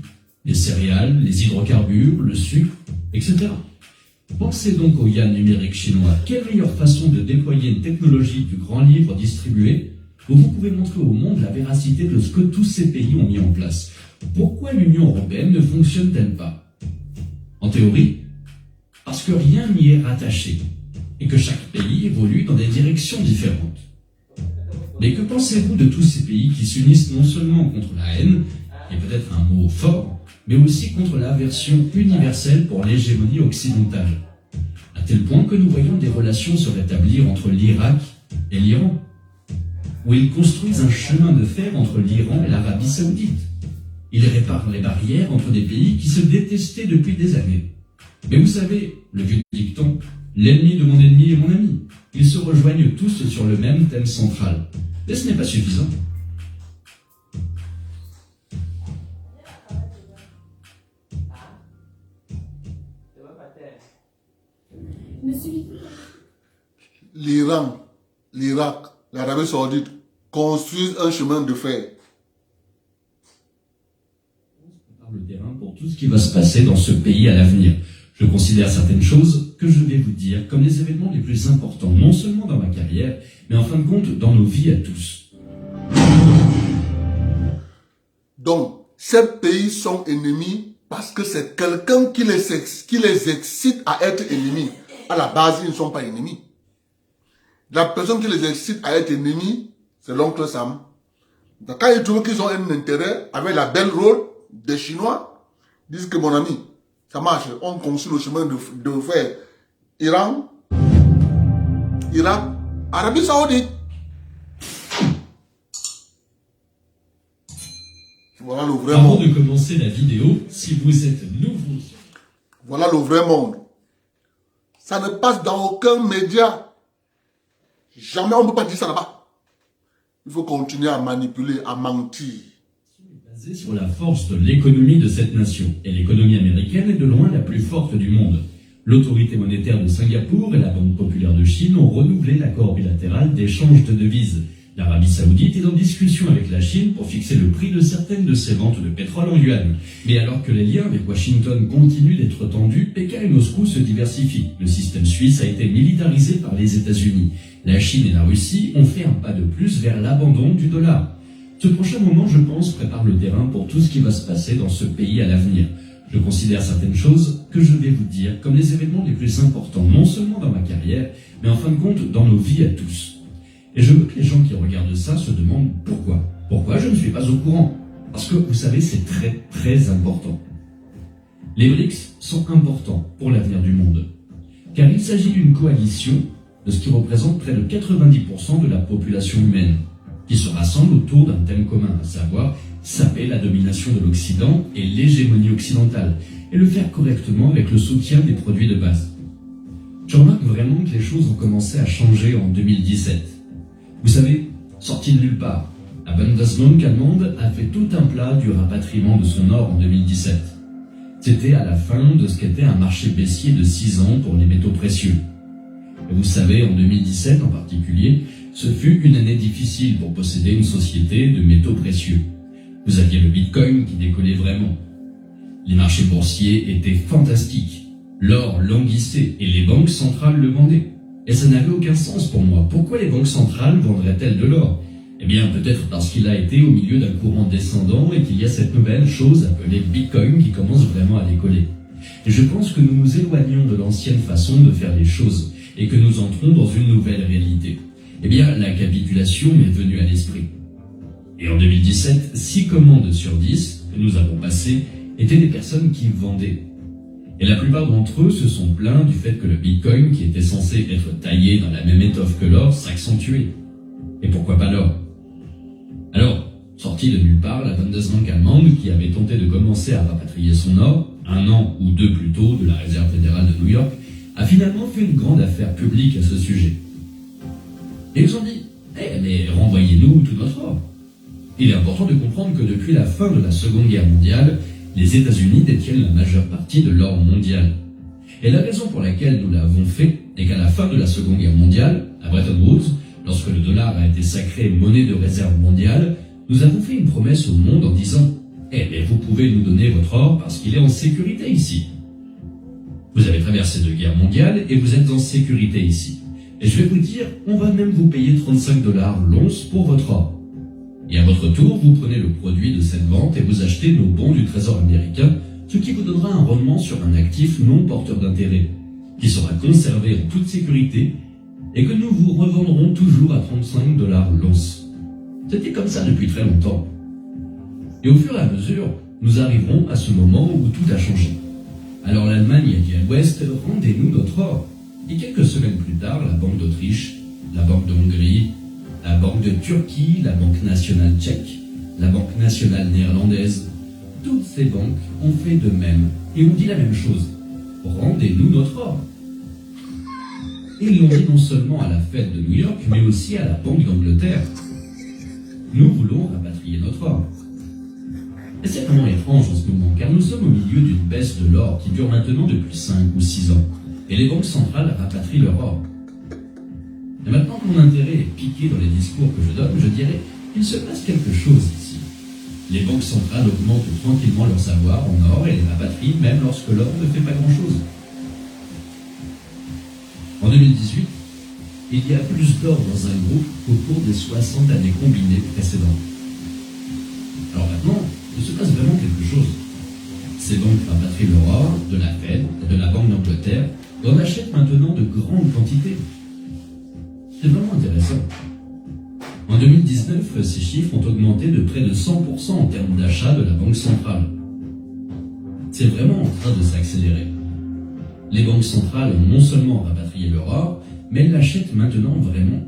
les céréales, les hydrocarbures, le sucre, etc. Pensez donc au yuan numérique chinois. Quelle meilleure façon de déployer une technologie du grand livre distribué où vous pouvez montrer au monde la véracité de ce que tous ces pays ont mis en place. Pourquoi l'Union européenne ne fonctionne-t-elle pas? En théorie, parce que rien n'y est rattaché et que chaque pays évolue dans des directions différentes. Mais que pensez-vous de tous ces pays qui s'unissent non seulement contre la haine, et peut-être un mot fort, mais aussi contre l'aversion universelle pour l'hégémonie occidentale, à tel point que nous voyons des relations se rétablir entre l'Irak et l'Iran, où ils construisent un chemin de fer entre l'Iran et l'Arabie Saoudite. Ils réparent les barrières entre des pays qui se détestaient depuis des années. Mais vous savez, le vieux dicton, l'ennemi de mon ennemi est mon ami. Ils se rejoignent tous sur le même thème central. Mais ce n'est pas suffisant. L'Iran, l'Irak, l'Arabie Saoudite construisent un chemin de fer. Par le terrain pour tout ce qui va se passer dans ce pays à l'avenir. Je considère certaines choses que je vais vous dire comme les événements les plus importants, non seulement dans ma carrière, mais en fin de compte dans nos vies à tous. Donc, ces pays sont ennemis parce que c'est quelqu'un qui les excite à être ennemis. À la base, ils ne sont pas ennemis. La personne qui les excite à être ennemis, c'est l'oncle Sam. Donc, quand ils trouvent qu'ils ont un intérêt avec la belle rôle des Chinois, ils disent que mon ami, ça marche, on construit le chemin de fer. Iran, Irak, Arabie Saoudite. Voilà le vrai Avant monde. de commencer la vidéo, si vous êtes nouveau, Voilà le vrai monde. Ça ne passe dans aucun média. Jamais on ne peut pas dire ça là-bas. Il faut continuer à manipuler, à mentir. basé sur la force de l'économie de cette nation. Et l'économie américaine est de loin la plus forte du monde. L'autorité monétaire de Singapour et la Banque populaire de Chine ont renouvelé l'accord bilatéral d'échange de devises. L'Arabie Saoudite est en discussion avec la Chine pour fixer le prix de certaines de ses ventes de pétrole en yuan. Mais alors que les liens avec Washington continuent d'être tendus, Pékin et Moscou se diversifient. Le système suisse a été militarisé par les États-Unis. La Chine et la Russie ont fait un pas de plus vers l'abandon du dollar. Ce prochain moment, je pense, prépare le terrain pour tout ce qui va se passer dans ce pays à l'avenir. Je considère certaines choses que je vais vous dire comme les événements les plus importants, non seulement dans ma carrière, mais en fin de compte dans nos vies à tous. Et je veux que les gens qui regardent ça se demandent pourquoi. Pourquoi je ne suis pas au courant? Parce que, vous savez, c'est très, très important. Les BRICS sont importants pour l'avenir du monde. Car il s'agit d'une coalition de ce qui représente près de 90% de la population humaine, qui se rassemble autour d'un thème commun, à savoir saper la domination de l'Occident et l'hégémonie occidentale, et le faire correctement avec le soutien des produits de base. Je remarque vraiment que les choses ont commencé à changer en 2017. Vous savez, sorti de nulle part, la Bundesbank allemande a fait tout un plat du rapatriement de son or en 2017. C'était à la fin de ce qu'était un marché baissier de 6 ans pour les métaux précieux. Et vous savez, en 2017 en particulier, ce fut une année difficile pour posséder une société de métaux précieux. Vous aviez le Bitcoin qui décollait vraiment. Les marchés boursiers étaient fantastiques. L'or languissait et les banques centrales le vendaient. Et ça n'avait aucun sens pour moi. Pourquoi les banques centrales vendraient-elles de l'or? Eh bien, peut-être parce qu'il a été au milieu d'un courant descendant et qu'il y a cette nouvelle chose appelée Bitcoin qui commence vraiment à décoller. Et je pense que nous nous éloignons de l'ancienne façon de faire les choses et que nous entrons dans une nouvelle réalité. Eh bien, la capitulation m'est venue à l'esprit. Et en 2017, 6 commandes sur 10 que nous avons passées étaient des personnes qui vendaient. Et la plupart d'entre eux se sont plaints du fait que le Bitcoin, qui était censé être taillé dans la même étoffe que l'or, s'accentuait. Et pourquoi pas l'or? Alors, sortie de nulle part, la Bundesbank allemande, qui avait tenté de commencer à rapatrier son or, 1 an ou 2 plus tôt de la Réserve fédérale de New York, a finalement fait une grande affaire publique à ce sujet. Et ils ont dit, mais renvoyez-nous tout notre or. Il est important de comprendre que depuis la fin de la Seconde Guerre mondiale, les États-Unis détiennent la majeure partie de l'or mondial. Et la raison pour laquelle nous l'avons fait est qu'à la fin de la Seconde Guerre mondiale, à Bretton Woods, lorsque le dollar a été sacré monnaie de réserve mondiale, nous avons fait une promesse au monde en disant « Eh bien, vous pouvez nous donner votre or parce qu'il est en sécurité ici. Vous avez traversé 2 guerres mondiales et vous êtes en sécurité ici. Et je vais vous dire, on va même vous payer 35 $ l'once pour votre or. Et à votre tour, vous prenez le produit de cette vente et vous achetez nos bons du Trésor américain, ce qui vous donnera un rendement sur un actif non porteur d'intérêt, qui sera conservé en toute sécurité et que nous vous revendrons toujours à 35 $ l'once. C'était comme ça depuis très longtemps. Et au fur et à mesure, nous arriverons à ce moment où tout a changé. Alors l'Allemagne a dit à l'Ouest, rendez-nous notre or. Et quelques semaines plus tard, la Banque d'Autriche, la Banque de Hongrie, la Banque de Turquie, la Banque nationale tchèque, la Banque nationale néerlandaise, toutes ces banques ont fait de même et ont dit la même chose. Rendez-nous notre or. Et ils l'ont dit non seulement à la Fed de New York, mais aussi à la Banque d'Angleterre. Nous voulons rapatrier notre or. Et c'est vraiment étrange en ce moment, car nous sommes au milieu d'une baisse de l'or qui dure maintenant depuis 5 ou 6 ans. Et les banques centrales rapatrient leur or. Et maintenant que mon intérêt est piqué dans les discours que je donne, je dirais qu'il se passe quelque chose ici. Les banques centrales augmentent tranquillement leur savoir en or et les rapatrient même lorsque l'or ne fait pas grand-chose. En 2018, il y a plus d'or dans un groupe qu'au cours des 60 années combinées précédentes. Alors maintenant, il se passe vraiment quelque chose. Ces banques rapatrient leur or de la Fed et de la Banque d'Angleterre et en achètent maintenant de grandes quantités. C'est vraiment intéressant. En 2019, ces chiffres ont augmenté de près de 100% en termes d'achat de la Banque centrale. C'est vraiment en train de s'accélérer. Les banques centrales ont non seulement rapatrié leur or, mais elles l'achètent maintenant vraiment.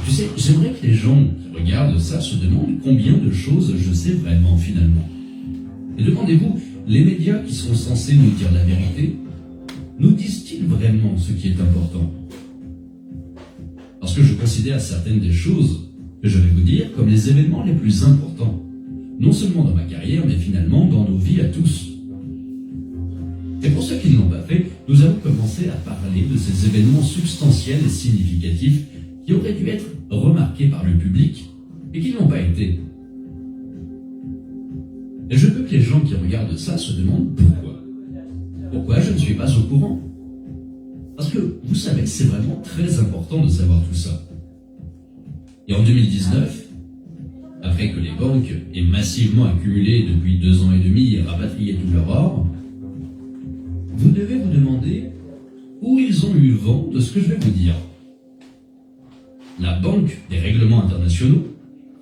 Tu sais, j'aimerais que les gens qui regardent ça se demandent combien de choses je sais vraiment finalement. Et demandez-vous, les médias qui sont censés nous dire la vérité, nous disent-ils vraiment ce qui est important ? Parce que je considère certaines des choses que je vais vous dire comme les événements les plus importants, non seulement dans ma carrière, mais finalement dans nos vies à tous. Et pour ceux qui ne l'ont pas fait, nous allons commencer à parler de ces événements substantiels et significatifs qui auraient dû être remarqués par le public et qui ne l'ont pas été. Et je veux que les gens qui regardent ça se demandent pourquoi. Pourquoi je ne suis pas au courant ? Parce que, vous savez, c'est vraiment très important de savoir tout ça. Et en 2019, après que les banques aient massivement accumulé depuis 2 ans et demi et rapatrié tout leur or, vous devez vous demander où ils ont eu vent de ce que je vais vous dire. La Banque des règlements internationaux,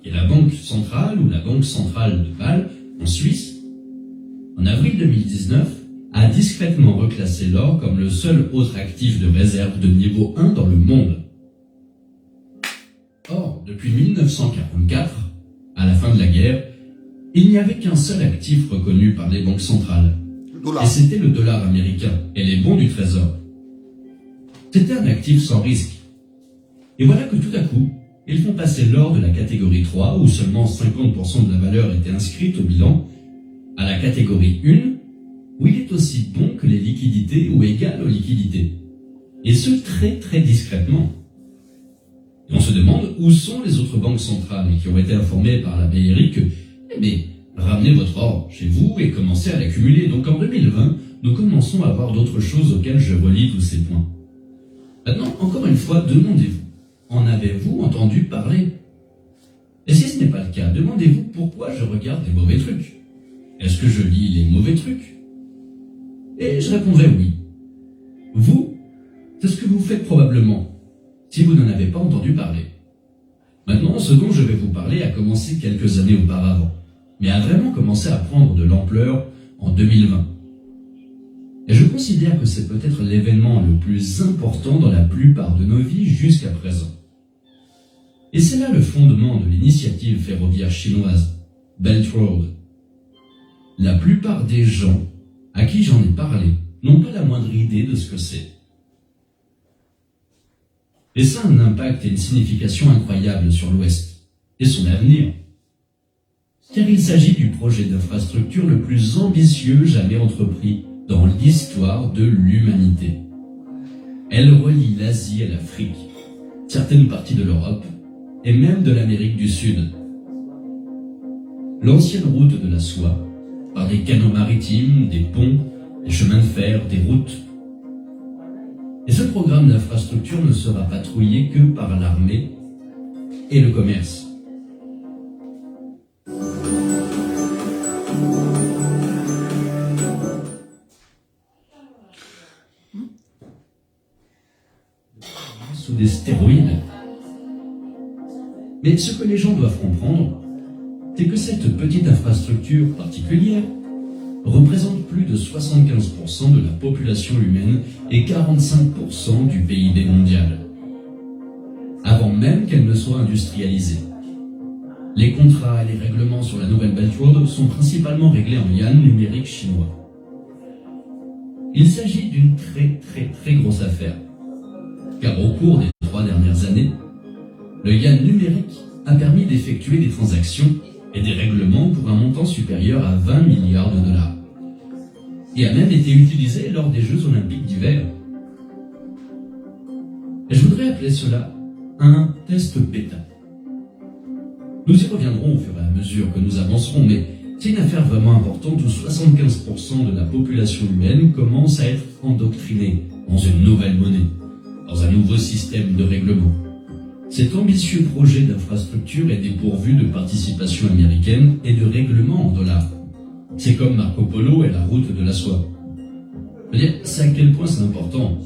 qui est la banque centrale ou la banque centrale de Bâle, en Suisse, en avril 2019, a discrètement reclassé l'or comme le seul autre actif de réserve de niveau 1 dans le monde. Or, depuis 1944, à la fin de la guerre, il n'y avait qu'un seul actif reconnu par les banques centrales. Et c'était le dollar américain et les bons du Trésor. C'était un actif sans risque. Et voilà que tout à coup, ils font passer l'or de la catégorie 3, où seulement 50% de la valeur était inscrite au bilan, à la catégorie 1, où il est aussi bon que les liquidités ou égal aux liquidités. Et ce, très très discrètement. Et on se demande où sont les autres banques centrales qui ont été informées par la BRI que, ramenez votre or chez vous et commencez à l'accumuler. Donc en 2020, nous commençons à voir d'autres choses auxquelles je relie tous ces points. Maintenant, encore une fois, demandez-vous, en avez-vous entendu parler ? Et si ce n'est pas le cas, demandez-vous pourquoi je regarde les mauvais trucs. Est-ce que je lis les mauvais trucs ? Et je répondrai oui. Vous, c'est ce que vous faites probablement, si vous n'en avez pas entendu parler. Maintenant, ce dont je vais vous parler a commencé quelques années auparavant, mais a vraiment commencé à prendre de l'ampleur en 2020. Et je considère que c'est peut-être l'événement le plus important dans la plupart de nos vies jusqu'à présent. Et c'est là le fondement de l'initiative ferroviaire chinoise, Belt Road. La plupart des gens à qui j'en ai parlé n'ont pas la moindre idée de ce que c'est. Et ça a un impact et une signification incroyable sur l'Ouest et son avenir. Car il s'agit du projet d'infrastructure le plus ambitieux jamais entrepris dans l'histoire de l'humanité. Elle relie l'Asie à l'Afrique, certaines parties de l'Europe et même de l'Amérique du Sud. l'ancienne route de la soie, par des canaux maritimes, des ponts, des chemins de fer, des routes. Et ce programme d'infrastructure ne sera patrouillé que par l'armée et le commerce. Sous des stéroïdes. Mais ce que les gens doivent comprendre, c'est que cette petite infrastructure particulière représente plus de 75% de la population humaine et 45% du PIB mondial, avant même qu'elle ne soit industrialisée. Les contrats et les règlements sur la nouvelle Belt Road sont principalement réglés en yuan numérique chinois. Il s'agit d'une très grosse affaire, car au cours des 3 dernières années, le yuan numérique a permis d'effectuer des transactions et des règlements pour un montant supérieur à 20 milliards de dollars, et a même été utilisé lors des Jeux Olympiques d'hiver. Et je voudrais appeler cela un test bêta. Nous y reviendrons au fur et à mesure que nous avancerons, mais c'est une affaire vraiment importante où 75% de la population humaine commence à être endoctrinée dans une nouvelle monnaie, dans un nouveau système de règlement. Cet ambitieux projet d'infrastructure est dépourvu de participation américaine et de règlements en dollars. C'est comme Marco Polo et la route de la soie. Je veux dire, c'est à quel point c'est important.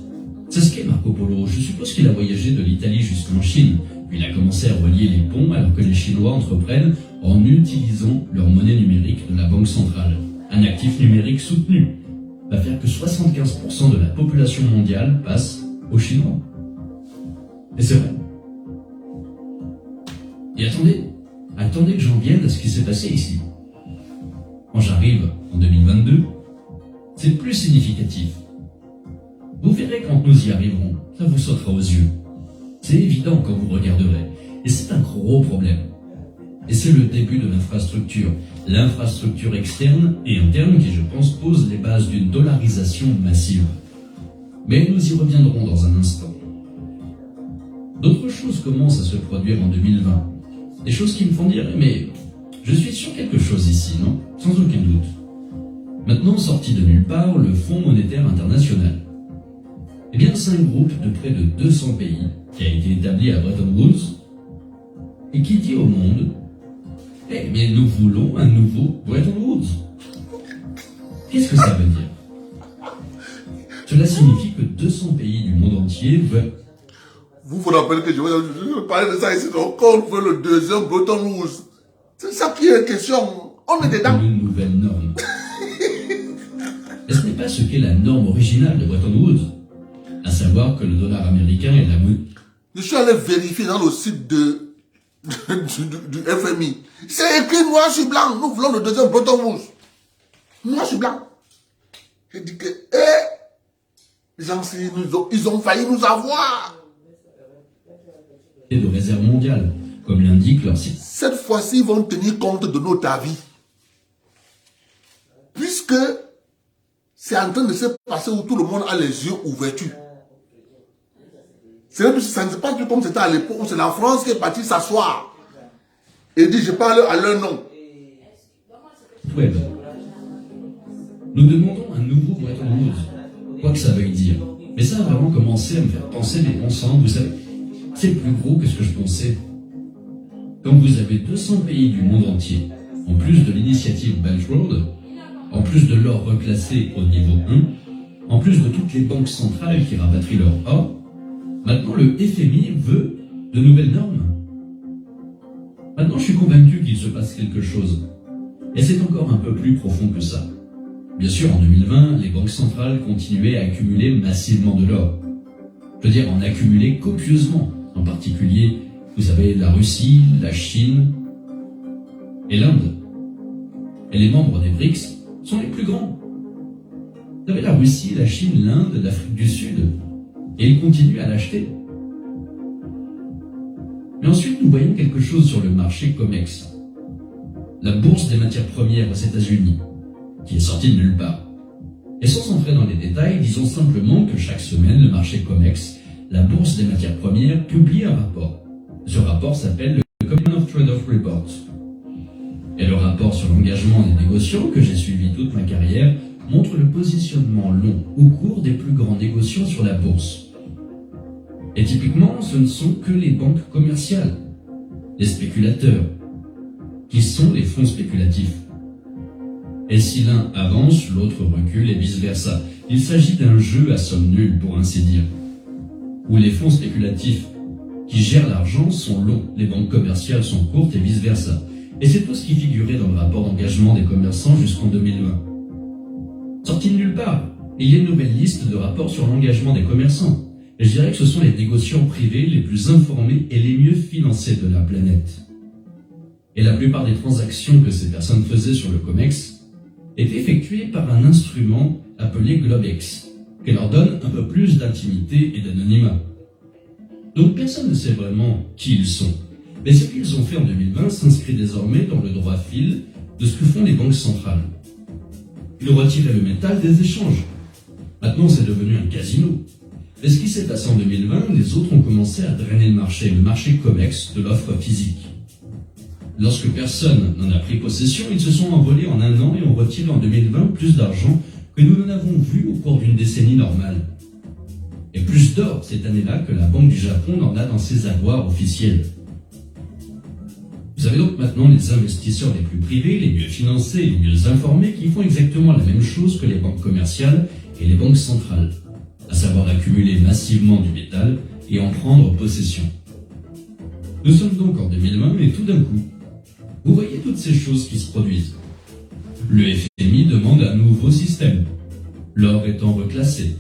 C'est ce qu'est Marco Polo. Je suppose qu'il a voyagé de l'Italie jusqu'en Chine, puis il a commencé à relier les ponts alors que les Chinois entreprennent en utilisant leur monnaie numérique de la Banque centrale. Un actif numérique soutenu va faire que 75% de la population mondiale passe aux Chinois. Et c'est vrai. Et attendez que j'en vienne à ce qui s'est passé ici. Quand j'arrive en 2022, c'est plus significatif. Vous verrez quand nous y arriverons, ça vous sautera aux yeux. C'est évident quand vous regarderez. Et c'est un gros problème. Et c'est le début de l'infrastructure externe et interne qui, je pense, pose les bases d'une dollarisation massive. Mais nous y reviendrons dans un instant. D'autres choses commencent à se produire en 2020. Des choses qui me font dire, mais je suis sur quelque chose ici, non? Sans aucun doute. Maintenant, sorti de nulle part, le Fonds monétaire international. Eh bien, c'est un groupe de près de 200 pays qui a été établi à Bretton Woods et qui dit au monde, eh bien, nous voulons un nouveau Bretton Woods. Qu'est-ce que ça veut dire? Cela signifie que 200 pays du monde entier veulent... Vous rappelez que je vais parler de ça ici, donc on veut le deuxième Bretton Woods. C'est ça qui est la question. On est dedans. Une nouvelle norme. Mais ce n'est pas ce qu'est la norme originale de Bretton Woods, à savoir que le dollar américain est la monnaie. Je suis allé vérifier dans le site du FMI. C'est écrit noir sur blanc. Nous voulons le deuxième Bretton Woods. Noir sur blanc. J'ai dit que, les gens, ils ont failli nous avoir. De réserve mondiale, comme l'indique leur site. Cette fois-ci, ils vont tenir compte de notre avis. Puisque c'est en train de se passer où tout le monde a les yeux ouverts. Ça ne se passe plus comme c'était à l'époque où c'est la France qui est partie s'asseoir et dit je parle à leur nom. Web. Nous demandons un nouveau Bretton Woods, quoi que ça veuille dire. Mais ça a vraiment commencé à me faire penser des bons sens, vous savez. C'est plus gros que ce que je pensais. Quand vous avez 200 pays du monde entier, en plus de l'initiative Belt Road, en plus de l'or reclassé au niveau 1, en plus de toutes les banques centrales qui rapatrient leur or, maintenant le FMI veut de nouvelles normes. Maintenant je suis convaincu qu'il se passe quelque chose. Et c'est encore un peu plus profond que ça. Bien sûr, en 2020, les banques centrales continuaient à accumuler massivement de l'or. Je veux dire, en accumuler copieusement. En particulier, vous savez, la Russie, la Chine et l'Inde. Et les membres des BRICS sont les plus grands. Vous avez la Russie, la Chine, l'Inde, l'Afrique du Sud. Et ils continuent à l'acheter. Mais ensuite, nous voyons quelque chose sur le marché COMEX. La bourse des matières premières aux États-Unis, qui est sortie de nulle part. Et sans entrer dans les détails, disons simplement que chaque semaine, le marché COMEX, la bourse des matières premières, publie un rapport. Ce rapport s'appelle le Common of Trade-off Report. Et le rapport sur l'engagement des négociants, que j'ai suivi toute ma carrière, montre le positionnement long ou court des plus grands négociants sur la bourse. Et typiquement, ce ne sont que les banques commerciales, les spéculateurs, qui sont les fonds spéculatifs. Et si l'un avance, l'autre recule et vice-versa. Il s'agit d'un jeu à somme nulle, pour ainsi dire, où les fonds spéculatifs qui gèrent l'argent sont longs, les banques commerciales sont courtes et vice-versa. Et c'est tout ce qui figurait dans le rapport d'engagement des commerçants jusqu'en 2020. Sorti de nulle part, il y a une nouvelle liste de rapports sur l'engagement des commerçants. Et je dirais que ce sont les négociants privés les plus informés et les mieux financés de la planète. Et la plupart des transactions que ces personnes faisaient sur le COMEX étaient effectuées par un instrument appelé Globex, qui leur donne un peu plus d'intimité et d'anonymat. Donc personne ne sait vraiment qui ils sont. Mais ce qu'ils ont fait en 2020 s'inscrit désormais dans le droit fil de ce que font les banques centrales. Ils retiraient le métal des échanges. Maintenant, c'est devenu un casino. Et ce qui s'est passé en 2020, les autres ont commencé à drainer le marché COMEX de l'offre physique. Lorsque personne n'en a pris possession, ils se sont envolés en un an et ont retiré en 2020 plus d'argent que nous n'en avons vu au cours d'une décennie normale. Et plus d'or cette année-là que la Banque du Japon n'en a dans ses avoirs officiels. Vous avez donc maintenant les investisseurs les plus privés, les mieux financés, les mieux informés qui font exactement la même chose que les banques commerciales et les banques centrales, à savoir accumuler massivement du métal et en prendre possession. Nous sommes donc en 2020 et tout d'un coup, vous voyez toutes ces choses qui se produisent. Le FMI demande un nouveau système, l'or étant reclassé,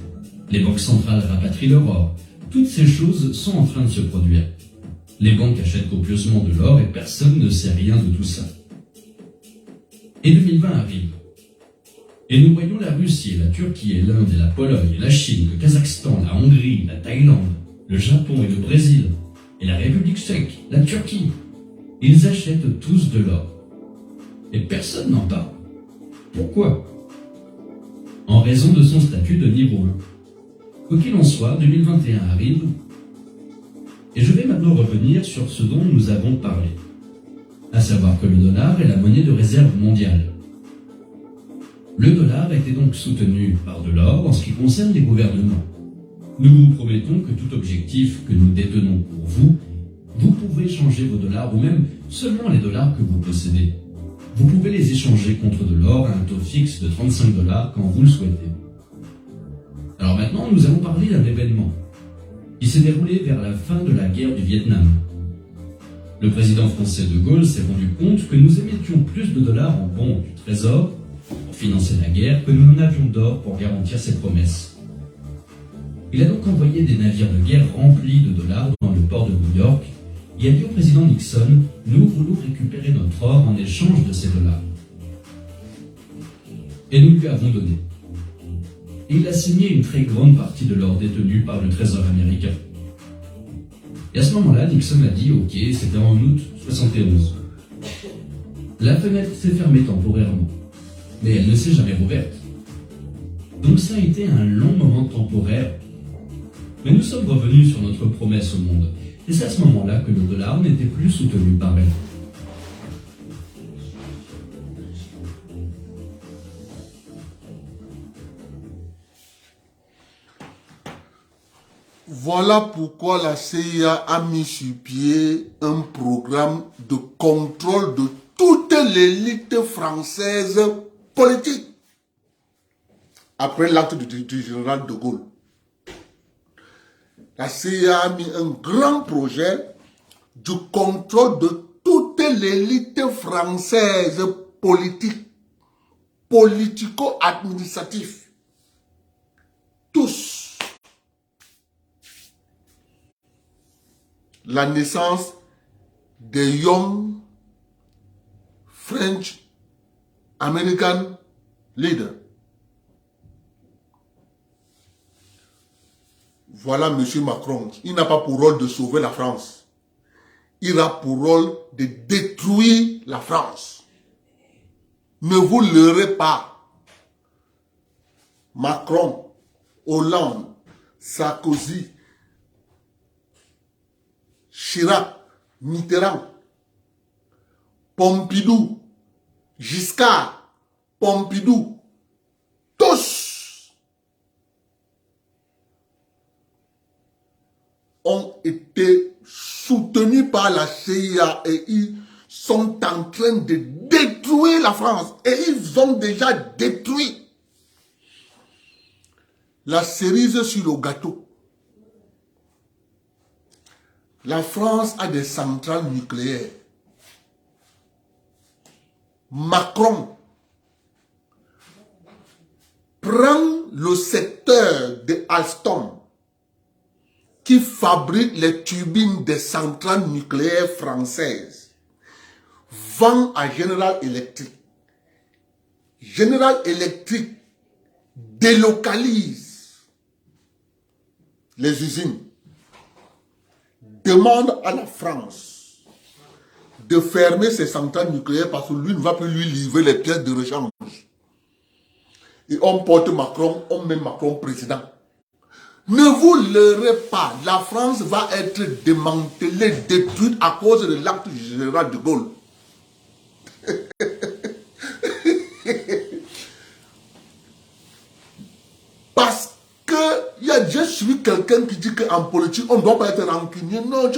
les banques centrales rapatrient leur or, toutes ces choses sont en train de se produire. Les banques achètent copieusement de l'or et personne ne sait rien de tout ça. Et 2020 arrive. Et nous voyons la Russie, la Turquie et l'Inde et la Pologne, la Chine, le Kazakhstan, la Hongrie, la Thaïlande, le Japon et le Brésil, et la République tchèque, la Turquie. Ils achètent tous de l'or. Et personne n'en parle. Pourquoi? En raison de son statut de niveau 1. Quoi qu'il en soit, 2021 arrive, et je vais maintenant revenir sur ce dont nous avons parlé, à savoir que le dollar est la monnaie de réserve mondiale. Le dollar était donc soutenu par de l'or en ce qui concerne les gouvernements. Nous vous promettons que tout objectif que nous détenons pour vous, vous pouvez changer vos dollars ou même seulement les dollars que vous possédez. Vous pouvez les échanger contre de l'or à un taux fixe de 35 $ quand vous le souhaitez. Alors maintenant, nous allons parler d'un événement qui s'est déroulé vers la fin de la guerre du Vietnam. Le président français de Gaulle s'est rendu compte que nous émettions plus de dollars en bons du trésor pour financer la guerre que nous n'en avions d'or pour garantir ses promesses. Il a donc envoyé des navires de guerre remplis de dollars dans le port de New York et a dit au président Nixon « Nous voulons récupérer notre or en échange de ces dollars. » Et nous lui avons donné. Et il a signé une très grande partie de l'or détenu par le Trésor américain. Et à ce moment-là, Nixon a dit « Ok, c'était en août 71. » La fenêtre s'est fermée temporairement, mais elle ne s'est jamais rouverte. Donc ça a été un long moment temporaire. Mais nous sommes revenus sur notre promesse au monde. Et c'est à ce moment-là que le dollar n'était plus soutenu par elle. Voilà pourquoi la CIA a mis sur pied un programme de contrôle de toute l'élite française politique. Après l'acte du général de Gaulle, la CIA a mis un grand projet du contrôle de toute l'élite française politique, politico-administratif. Tous. La naissance des Young French American Leaders. Voilà M. Macron. Il n'a pas pour rôle de sauver la France. Il a pour rôle de détruire la France. Ne vous leurrez pas. Macron, Hollande, Sarkozy, Chirac, Mitterrand, Pompidou, Giscard, Pompidou, tous ont été soutenus par la CIA et ils sont en train de détruire la France. Et ils ont déjà détruit la cerise sur le gâteau. La France a des centrales nucléaires. Macron prend le secteur de Alstom qui fabrique les turbines des centrales nucléaires françaises, vend à General Electric. General Electric délocalise les usines, demande à la France de fermer ses centrales nucléaires parce que lui ne va plus lui livrer les pièces de rechange. Et on porte Macron, on met Macron président. Ne vous leurrez pas, la France va être démantelée, détruite à cause de l'acte du général de Gaulle. Parce que je suis quelqu'un qui dit qu'en politique, on ne doit pas être rancunier. Non,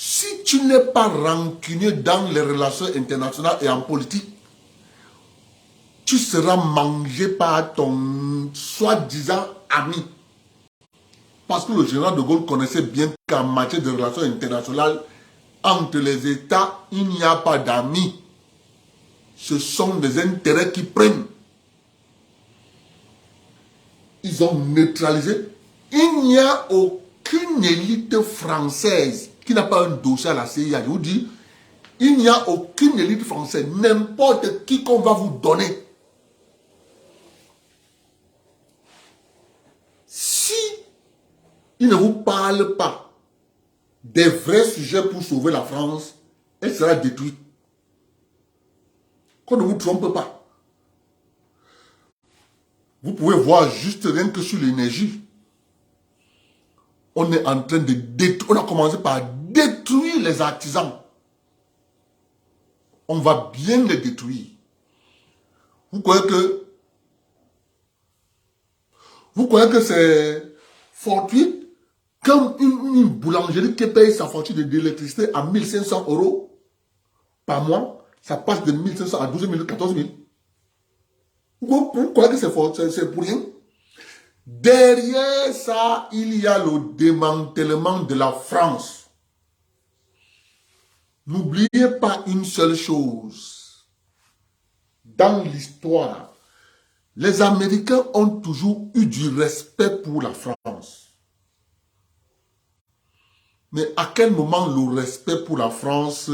si tu n'es pas rancunier dans les relations internationales et en politique, tu seras mangé par ton soi-disant ami. Parce que le général de Gaulle connaissait bien qu'en matière de relations internationales, entre les États, il n'y a pas d'amis. Ce sont des intérêts qui prennent. Ils ont neutralisé. Il n'y a aucune élite française qui n'a pas un dossier à la CIA. Je vous dis, il n'y a aucune élite française. N'importe qui qu'on va vous donner. Si il ne vous parle pas des vrais sujets pour sauver la France, elle sera détruite. Qu'on ne vous trompe pas. Vous pouvez voir juste rien que sur l'énergie. On est en train de détruire, on a commencé par détruire les artisans. On va bien les détruire. Vous croyez que c'est fortuit comme une boulangerie qui paye sa facture d'électricité à 1500 € par mois, ça passe de 1500 à 12 000, 14 000. Vous croyez que c'est pour rien? Derrière ça, il y a le démantèlement de la France. N'oubliez pas une seule chose. Dans l'histoire, les Américains ont toujours eu du respect pour la France. Mais à quel moment le respect pour la France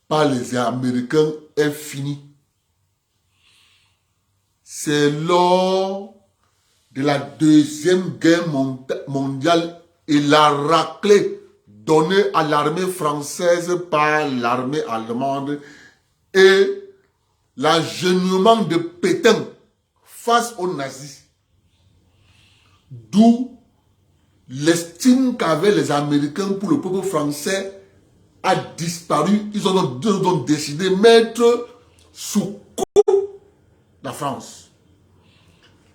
par les Américains est fini? C'est lors de la Deuxième Guerre mondiale et la raclée donnée à l'armée française par l'armée allemande et l'agenouillement de Pétain face aux nazis. D'où l'estime qu'avaient les Américains pour le peuple français a disparu. Ils ont décidé de mettre sous coup la France.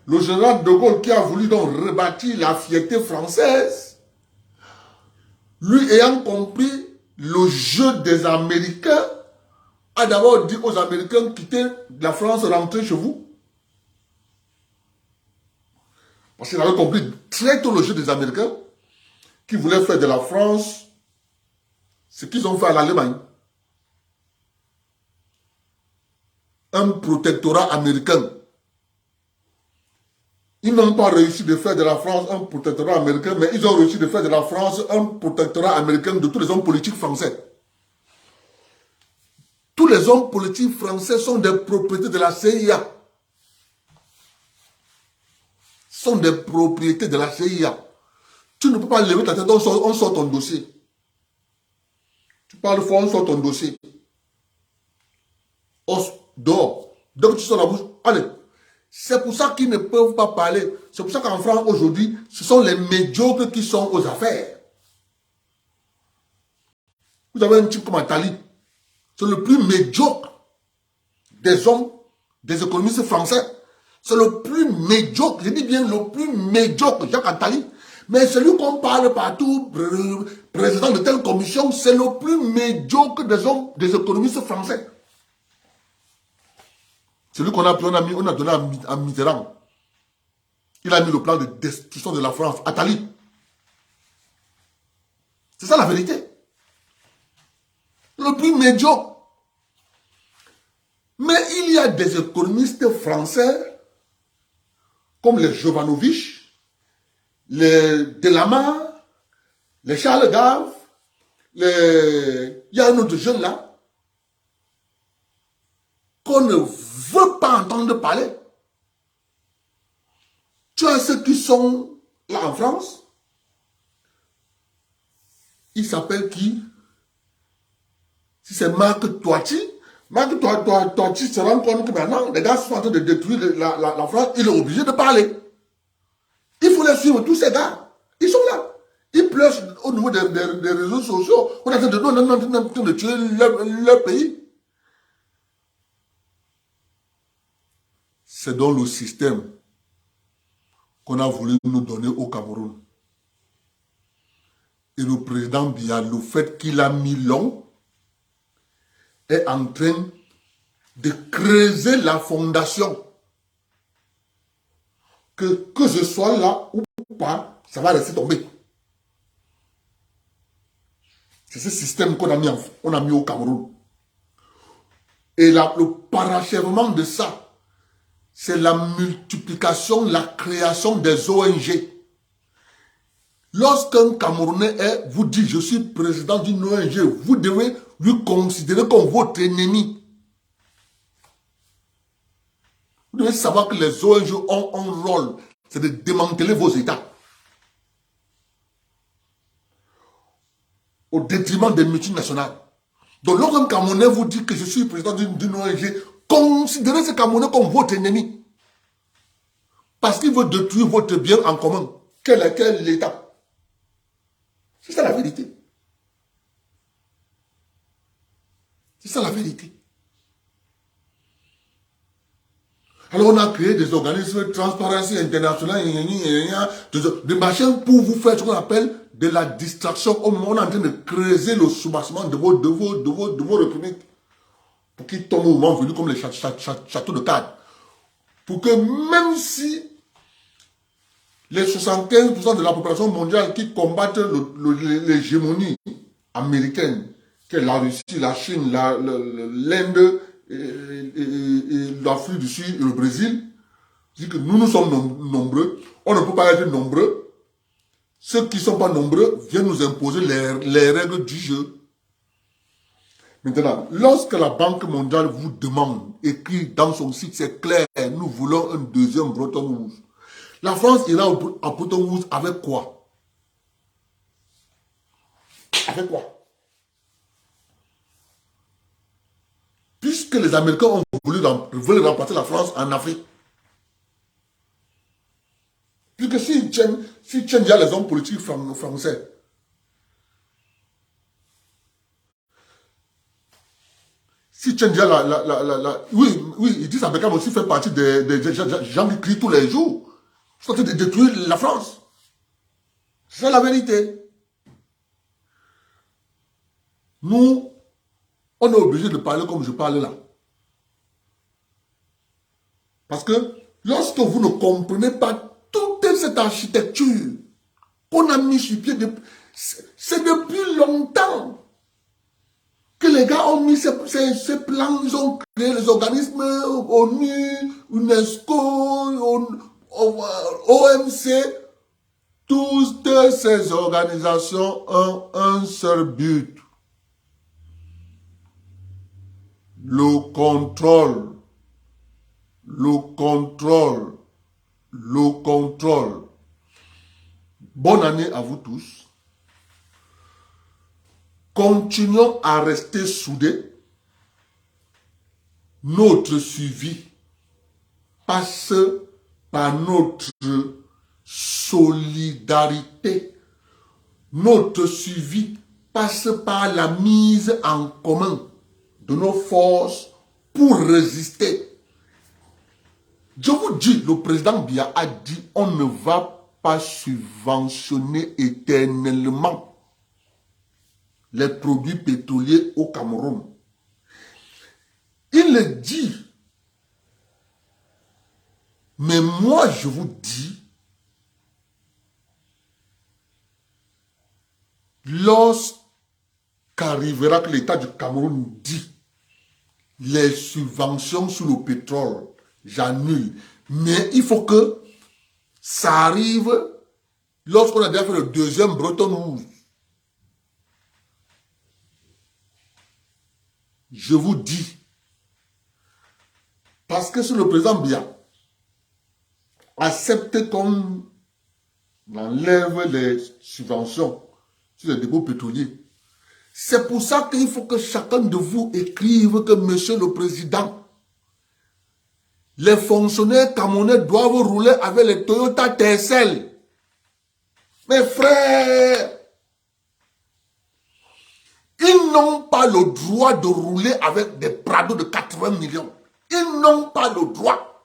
Le général de Gaulle qui a voulu donc rebâtir la fierté française, lui ayant compris le jeu des Américains, a d'abord dit aux Américains quittez la France, rentrez chez vous. Parce qu'il avait compris très tôt le jeu des Américains qui voulaient faire de la France ce qu'ils ont fait à l'Allemagne. Un protectorat américain. Ils n'ont pas réussi de faire de la France un protectorat américain, mais ils ont réussi de faire de la France un protectorat américain de tous les hommes politiques français. Tous les hommes politiques français sont des propriétés de la CIA. Sont des propriétés de la CIA. Tu ne peux pas lever ta tête, on sort ton dossier. Tu parles fort, on sort ton dossier. Dehors. Donc tu sors la bouche. Allez. C'est pour ça qu'ils ne peuvent pas parler. C'est pour ça qu'en France, aujourd'hui, ce sont les médiocres qui sont aux affaires. Vous avez un type comme Attali. C'est le plus médiocre des hommes, des économistes français. C'est le plus médiocre, je dis bien le plus médiocre, Jacques Attali. Mais celui qu'on parle partout, président de telle commission, c'est le plus médiocre des hommes, des économistes français. Celui qu'on a pris, on a donné à Mitterrand. Il a mis le plan de destruction de la France, Attali. C'est ça la vérité. Le plus médiocre. Mais il y a des économistes français comme les Jovanovic, les Delamare, les Charles Gave, il y a un autre jeune là qu'on ne veut pas entendre parler. Tu as ceux qui sont là en France. Il s'appelle qui? Si c'est Marc Toiti, Marc Toiti se rend compte que maintenant, les gars sont en train de détruire la France, il est obligé de parler. Il faut les suivre, tous ces gars. Ils sont là. Ils pleurent au niveau des réseaux sociaux. On est en train de tuer leur pays. C'est dans le système qu'on a voulu nous donner au Cameroun. Et le président Biya, le fait qu'il a mis long, est en train de creuser la fondation. Que je sois là ou pas, ça va rester tombé. C'est ce système qu'on a mis au Cameroun. Et le parachèvement de ça, c'est la multiplication, la création des ONG. Lorsqu'un Camerounais vous dit « je suis président d'une ONG », vous devez lui considérer comme votre ennemi. Vous devez savoir que les ONG ont un rôle, c'est de démanteler vos États. Au détriment des multinationales. Donc lorsqu'un Camerounais vous dit que je suis président d'une ONG, considérez ce Camerounais comme votre ennemi. Parce qu'il veut détruire votre bien en commun. Quel est l'État? C'est ça la vérité. C'est ça la vérité. Alors on a créé des organismes de transparence internationale, des machins pour vous faire ce qu'on appelle de la distraction au moment où on est en train de creuser le soubassement de vos républiques. Pour qu'ils tombent au moment venu comme les châteaux de cartes. Pour que même si les 75% de la population mondiale qui combattent l'hégémonie américaine, qui est la Russie, la Chine, l'Inde, l'Afrique du Sud et le Brésil, dit que nous sommes nombreux, on ne peut pas être nombreux. Ceux qui ne sont pas nombreux viennent nous imposer les règles du jeu. Maintenant, lorsque la Banque mondiale vous demande, écrit dans son site, c'est clair, nous voulons un deuxième Bretton Woods. La France ira à Bretton Woods avec quoi? Avec quoi? Puisque les Américains veulent remplacer la France en Afrique. Puisque s'ils tiennent déjà les hommes politiques français, s'ils tiennent déjà oui, ils disent que aussi fait partie des gens qui crient tous les jours. Ils sont en train de détruire la France. C'est la vérité. Nous, on est obligé de parler comme je parle là. Parce que lorsque vous ne comprenez pas toute cette architecture qu'on a mis sur pied, c'est depuis longtemps que les gars ont mis ces plans, ils ont créé les organismes ONU, UNESCO, OMC, toutes ces organisations ont un seul but. Le contrôle. Bonne année à vous tous. Continuons à rester soudés. Notre suivi passe par notre solidarité. Notre suivi passe par la mise en commun de nos forces pour résister. Je vous dis, le président Biya a dit, on ne va pas subventionner éternellement les produits pétroliers au Cameroun. Il le dit. Mais moi, je vous dis, lorsqu'arrivera que l'État du Cameroun dit les subventions sur le pétrole, j'annule. Mais il faut que ça arrive lorsqu'on a déjà fait le deuxième Bretton Woods. Je vous dis, parce que si le président Biya accepte qu'on enlève les subventions sur les dépôts pétroliers, c'est pour ça qu'il faut que chacun de vous écrive que, monsieur le président, les fonctionnaires camerounais doivent rouler avec les Toyota TSL. Mes frères, ils n'ont pas le droit de rouler avec des Prado de 80 millions. Ils n'ont pas le droit.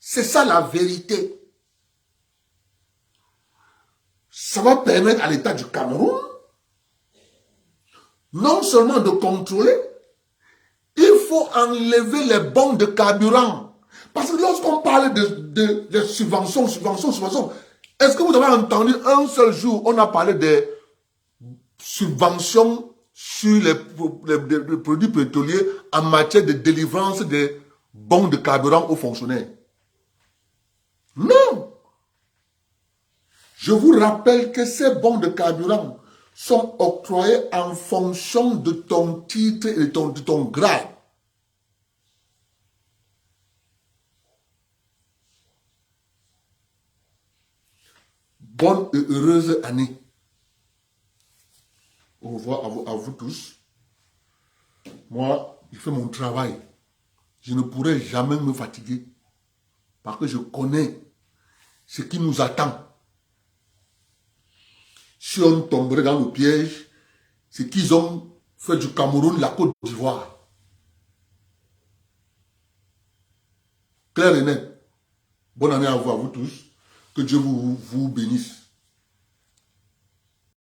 C'est ça la vérité. Ça va permettre à l'État du Cameroun non seulement de contrôler, il faut enlever les bons de carburant. Parce que lorsqu'on parle de subventions, est-ce que vous avez entendu un seul jour, on a parlé des subventions sur les produits pétroliers en matière de délivrance des bons de carburant aux fonctionnaires? Non. Je vous rappelle que ces bons de carburant sont octroyés en fonction de ton titre et de ton grade. Bonne et heureuse année. Au revoir à vous tous. Moi, je fais mon travail. Je ne pourrai jamais me fatiguer. Parce que je connais ce qui nous attend. Si on tomberait dans le piège, c'est qu'ils ont fait du Cameroun la Côte d'Ivoire. Clair et net. Bonne année à vous tous. Que Dieu vous bénisse.